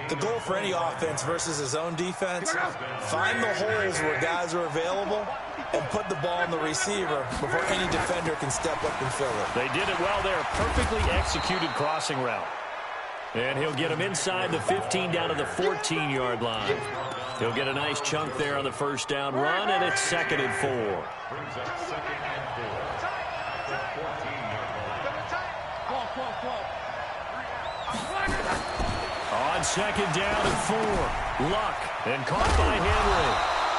The goal for any offense versus his own defense, find the holes where guys are available and put the ball in the receiver before any defender can step up and fill it. They did it well there. Perfectly executed crossing route. And he'll get him inside the 15 down to the 14-yard line. He'll get a nice chunk there on the 1st down run, and it's 2nd and 4. Brings up 2nd and 4. The 14-yard line. On 2nd down and 4. Luck, and caught by Henry.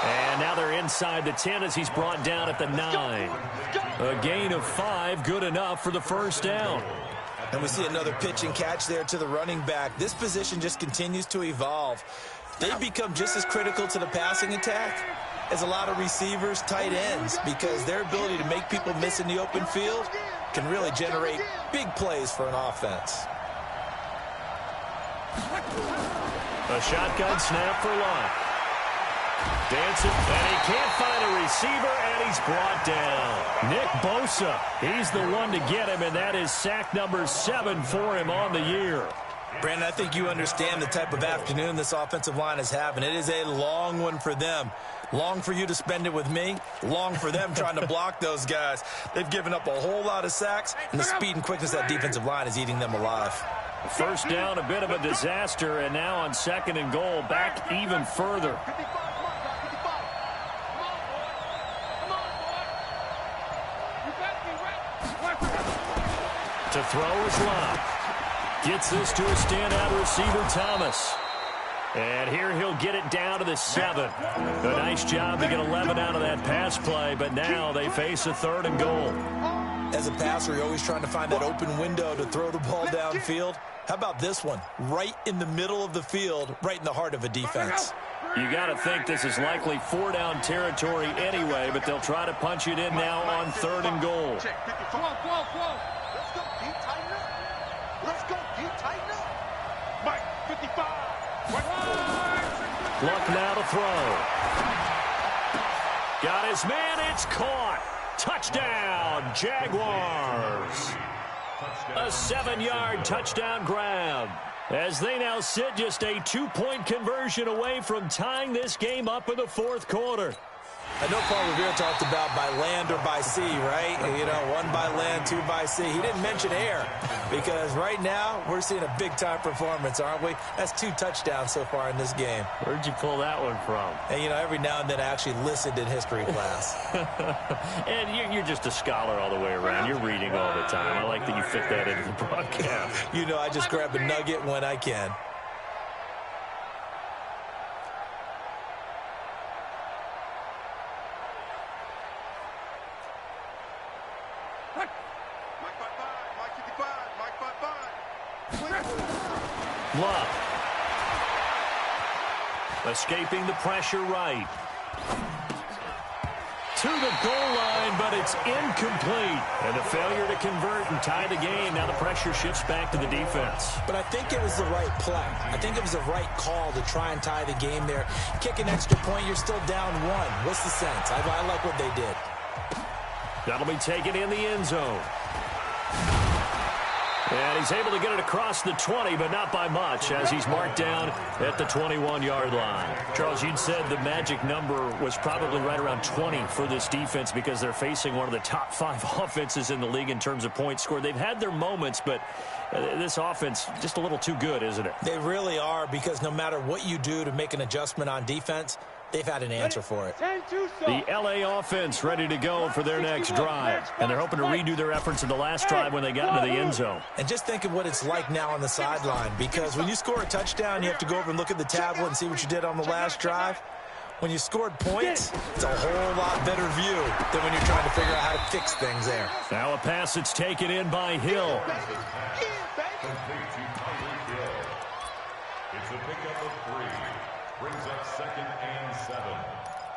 And now they're inside the 10 as he's brought down at the 9. A gain of 5, good enough for the 1st down. And we see another pitch and catch there to the running back. This position just continues to evolve. They've become just as critical to the passing attack as a lot of receivers, tight ends, because their ability to make people miss in the open field can really generate big plays for an offense. A shotgun snap for Locke. Dancing, and he can't find a receiver, and he's brought down. Nick Bosa, he's the one to get him, and that is sack number 7 for him on the year. Brandon, I think you understand the type of afternoon this offensive line is having. It is a long one for them. Long for you to spend it with me. Long for them trying to block those guys. They've given up a whole lot of sacks, and the speed and quickness of that defensive line is eating them alive. 1st down, a bit of a disaster, and now on 2nd and goal, back even further. To throw is Locke. Gets this to a standout receiver, Thomas. And here he'll get it down to the 7. A nice job to get 11 out of that pass play, but now they face a 3rd and goal. As a passer, you're always trying to find that open window to throw the ball downfield. How about this one? Right in the middle of the field, right in the heart of a defense. You got to think this is likely 4-down territory anyway, but they'll try to punch it in now on 3rd and goal. Let's go, deep, tighten up. Let's go, deep, tighten up. Mike, 55. Luck now to throw. Got his man, it's caught. Touchdown, Jaguars. A 7-yard touchdown grab. As they now sit just a 2-point conversion away from tying this game up in the 4th quarter. I know Paul Revere talked about by land or by sea, right? You know, 1 by land, 2 by sea. He didn't mention air because right now we're seeing a big-time performance, aren't we? That's 2 touchdowns so far in this game. Where'd you pull that one from? And, you know, every now and then I actually listened in history class. And you're just a scholar all the way around. You're reading all the time. I like that you fit that into the broadcast. You know, I just grab a nugget when I can. Love. Escaping the pressure right. To the goal line, but it's incomplete. And a failure to convert and tie the game. Now the pressure shifts back to the defense. But I think it was the right play. I think it was the right call to try and tie the game there. Kick an extra point, you're still down 1. What's the sense? I like what they did. That'll be taken in the end zone. And he's able to get it across the 20, but not by much, as he's marked down at the 21-yard line. Charles, you'd said the magic number was probably right around 20 for this defense because they're facing one of the top 5 offenses in the league in terms of points scored. They've had their moments, but this offense just a little too good, isn't it? They really are, because no matter what you do to make an adjustment on defense, they've had an answer for it. The L.A. offense ready to go for their next drive. And they're hoping to redo their efforts in the last drive when they got into the end zone. And just think of what it's like now on the sideline, because when you score a touchdown, you have to go over and look at the tablet and see what you did on the last drive. When you scored points, it's a whole lot better view than when you're trying to figure out how to fix things there. Now a pass that's taken in by Hill. It's a pickup of 3. Brings up 2nd and 7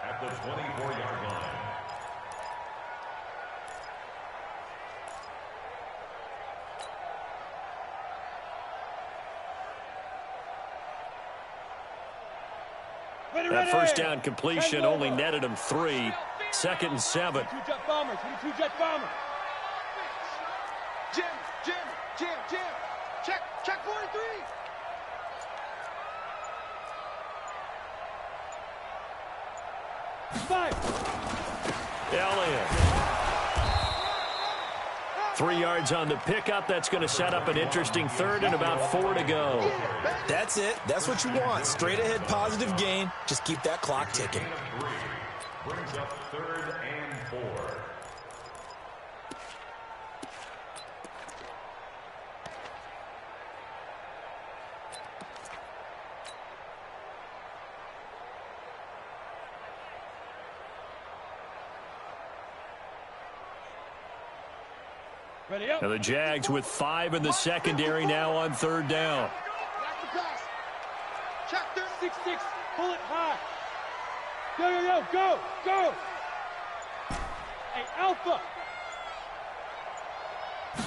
at the 24-yard line. That first down completion only netted him 3. 2nd and 7. 22 jet bomber, 22 jet bomber. Jim. Check 43. Elliott. 3 yards on the pickup. That's going to set up an interesting 3rd and about 4 to go. That's it. That's what you want. Straight ahead positive gain. Just keep that clock ticking. Brings up 3rd and 4. Ready up. Now the Jags with 5 in the secondary now on 3rd down. That's the pass. Check this. 6-6. Pull it high. Yo, go. Hey, Alpha.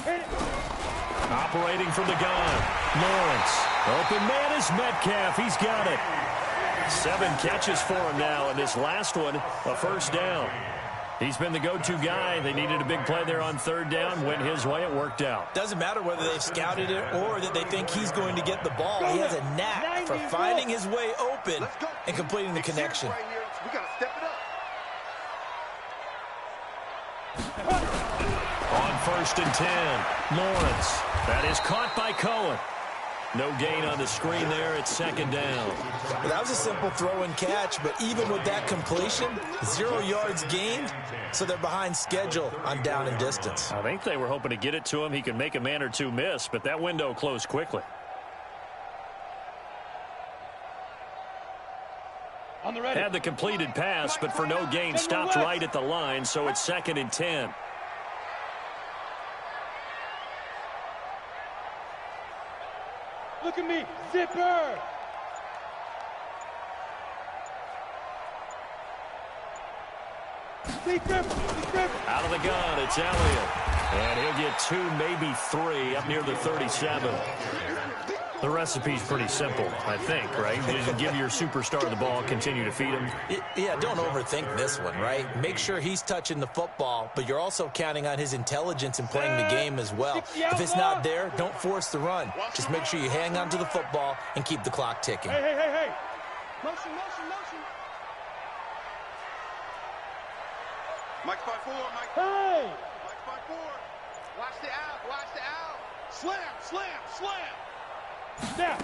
Hit it. Operating from the gun. Lawrence. Open man is Metcalf. He's got it. 7 catches for him now, and this last one, a first down. He's been the go-to guy. They needed a big play there on 3rd down. Went his way. It worked out. Doesn't matter whether they've scouted it or that they think he's going to get the ball. He has a knack for finding his way open and completing the connection. Right here. We got to step it up. On 1st and 10, Lawrence. That is caught by Cohen. No gain on the screen there at 2nd down. Well, that was a simple throw and catch, but even with that completion, 0 yards gained, so they're behind schedule on down and distance. I think they were hoping to get it to him. He could make a man or two miss, but that window closed quickly. On the ready. Had the completed pass, but for no gain, stopped right at the line, so it's 2nd and 10. Look at me. Zipper. Out of the gun, it's Elliott. And he'll get 2, maybe 3 up near the 37. The recipe's pretty simple, I think, right? You just give your superstar the ball, continue to feed him. Yeah, don't overthink this one, right? Make sure he's touching the football, but you're also counting on his intelligence in playing the game as well. If it's not there, don't force the run. Just make sure you hang on to the football and keep the clock ticking. Hey. Motion. Mike's by 4, Mike. Hey! Mike's by 4. Watch the out, watch the out. Slam, slam, slam. Snap!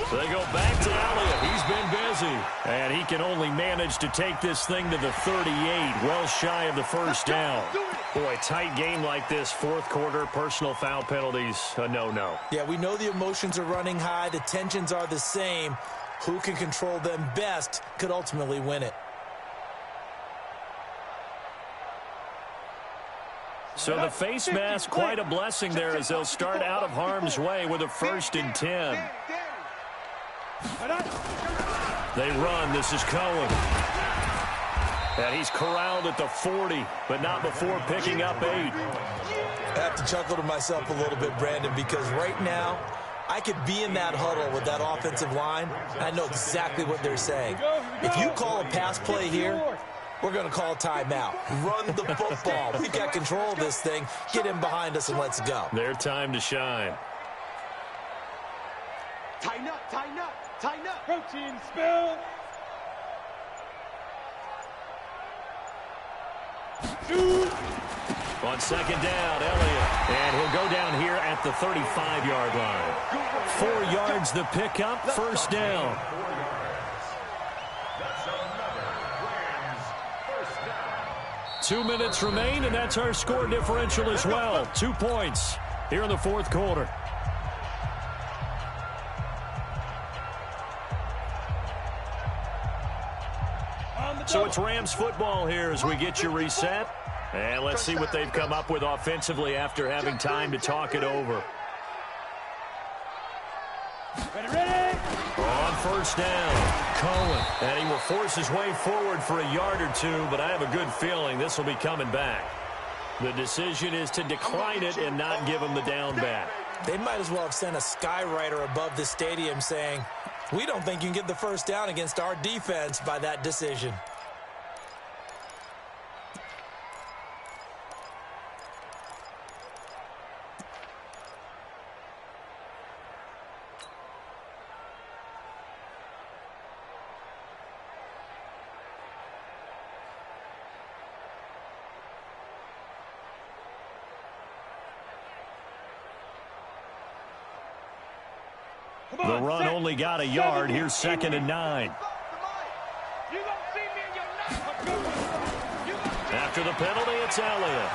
So they go back to Elliott. He's been busy. And he can only manage to take this thing to the 38, well shy of the first down. Boy, tight game like this, fourth quarter, personal foul penalties, a no-no. Yeah, we know the emotions are running high. The tensions are the same. Who can control them best could ultimately win it. So the face mask, quite a blessing there as they'll start out of harm's way with a 1st and 10. They run. This is Cohen. And he's corralled at the 40, but not before picking up 8. I have to chuckle to myself a little bit, Brandon, because right now I could be in that huddle with that offensive line. I know exactly what they're saying. If you call a pass play here, we're going to call timeout. Run the football. We got control of this thing. Get him behind us and let's go. Their time to shine. Tighten up, tighten up, tighten up. Protein spill! Shoot! On 2nd down, Elliott. And he'll go down here at the 35-yard line. 4 yards the pickup, 1st down. 2 minutes remain, and that's our score differential as well. 2 points here in the fourth quarter. So it's Rams football here as we get you reset. And let's see what they've come up with offensively after having time to talk it over. Ready! On 1st down, Cohen. And he will force his way forward for a yard or 2, but I have a good feeling this will be coming back. The decision is to decline it and not give him the down back. They might as well have sent a skywriter above the stadium saying, we don't think you can get the 1st down against our defense by that decision. The run only got a yard. Here's 2nd and 9. After the penalty, it's Elliott.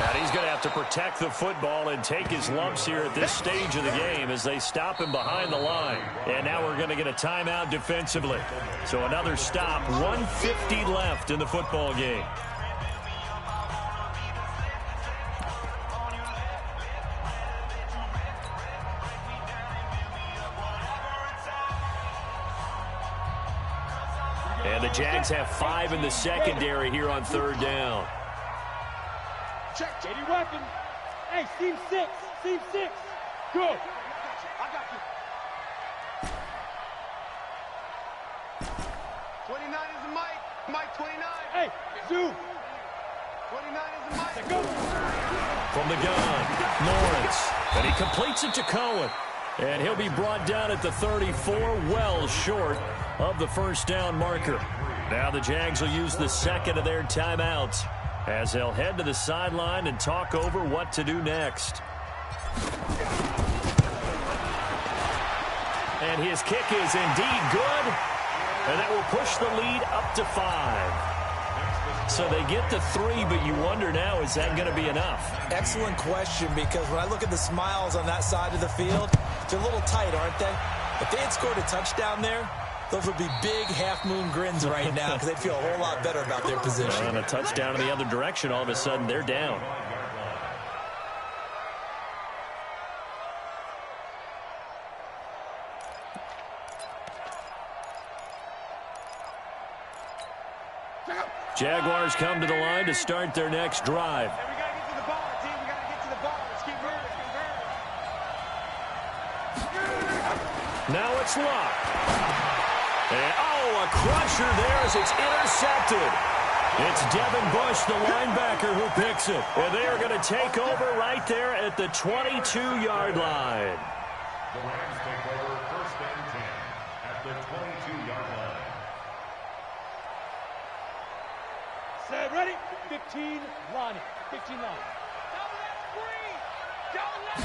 And he's going to have to protect the football and take his lumps here at this stage of the game as they stop him behind the line. And now we're going to get a timeout defensively. So another stop, 1:50 left in the football game. And the Jags have 5 in the secondary here on 3rd down. Check, JD weapon. Hey, seam 6. Seam 6. Go. I got you. 29 is the Mike. Mike 29. Hey, Zoo. 29 is the Mike. Go. From the gun, Lawrence. And he completes it to Cohen. And he'll be brought down at the 34, well short of the 1st down marker. Now the Jags will use the 2nd of their timeouts as they'll head to the sideline and talk over what to do next. And his kick is indeed good. And that will push the lead up to 5. So they get to 3, but you wonder now, is that going to be enough? Excellent question, because when I look at the smiles on that side of the field, they're a little tight, aren't they? If they had scored a touchdown there, those would be big half-moon grins right now because they'd feel a whole lot better about their position. And a touchdown in the other direction, all of a sudden they're down. Jaguars come to the line to start their next drive. Hey, we got to get to the ball, team. We got to get to the ball. Let's keep moving. Now it's Luck. And, oh, a crusher there as it's intercepted. It's Devin Bush, the linebacker, who picks it. And they are going to take over right there at the 22-yard line. The Rams take over 1st and 10 at the 22-yard line. Set, ready? 15 line. 15 line.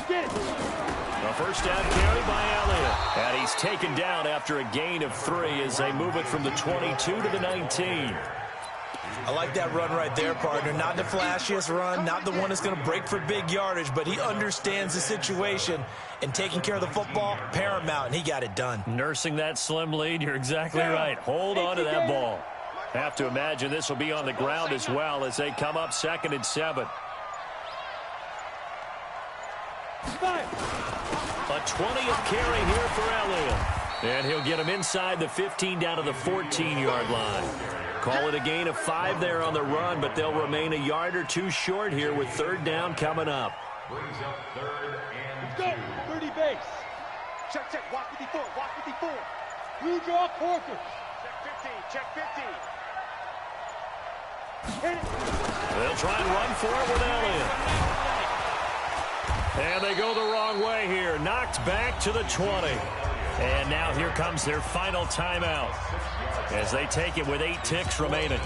Get it. The first down carry by Elliott. And he's taken down after a gain of 3 as they move it from the 22 to the 19. I like that run right there, partner. Not the flashiest run, not the one that's going to break for big yardage, but he understands the situation, and taking care of the football, paramount, and he got it done. Nursing that slim lead, you're exactly right. Hold on to that ball. Have to imagine this will be on the ground as well as they come up 2nd and 7. A 20th carry here for Elliott. And he'll get him inside the 15 down to the 14-yard line. Call it a gain of 5 there on the run, but they'll remain a yard or 2 short here with 3rd down coming up. Brings up 3rd and 2. Go. 30 base. Check, check. Watch 54. Watch 54. Blue draw quarter. Check 50. Check 50. Hit it. They'll try and run for it with Elliott. And they go the wrong way here. Knocked back to the 20. And now here comes their final timeout as they take it with 8 ticks remaining.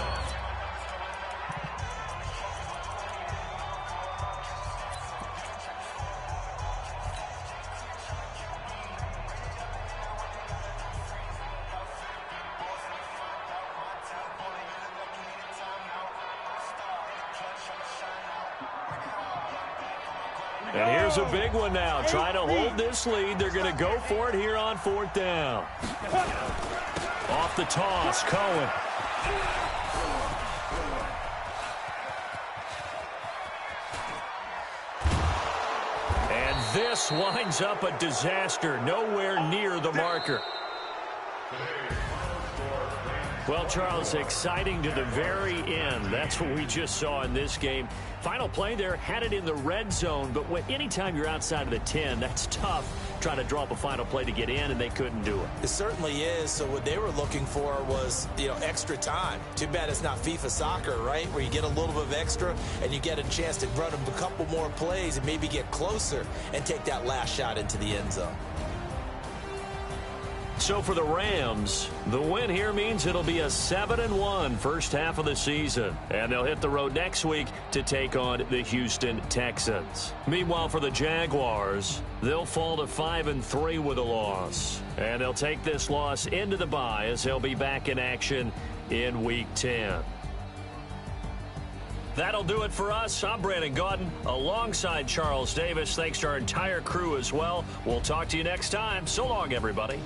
And here's a big one now. Trying to hold this lead. They're going to go for it here on 4th down. Off the toss, Cohen. And this winds up a disaster. Nowhere near the marker. Well, Charles, exciting to the very end. That's what we just saw in this game. Final play there, had it in the red zone, but anytime you're outside of the 10, that's tough trying to draw up a final play to get in, and they couldn't do it. It certainly is. So what they were looking for was, extra time. Too bad it's not FIFA soccer, right, where you get a little bit of extra and you get a chance to run a couple more plays and maybe get closer and take that last shot into the end zone. So for the Rams, the win here means it'll be a 7-1 first half of the season. And they'll hit the road next week to take on the Houston Texans. Meanwhile, for the Jaguars, they'll fall to 5-3 with a loss. And they'll take this loss into the bye as they'll be back in action in Week 10. That'll do it for us. I'm Brandon Gaudin alongside Charles Davis. Thanks to our entire crew as well. We'll talk to you next time. So long, everybody.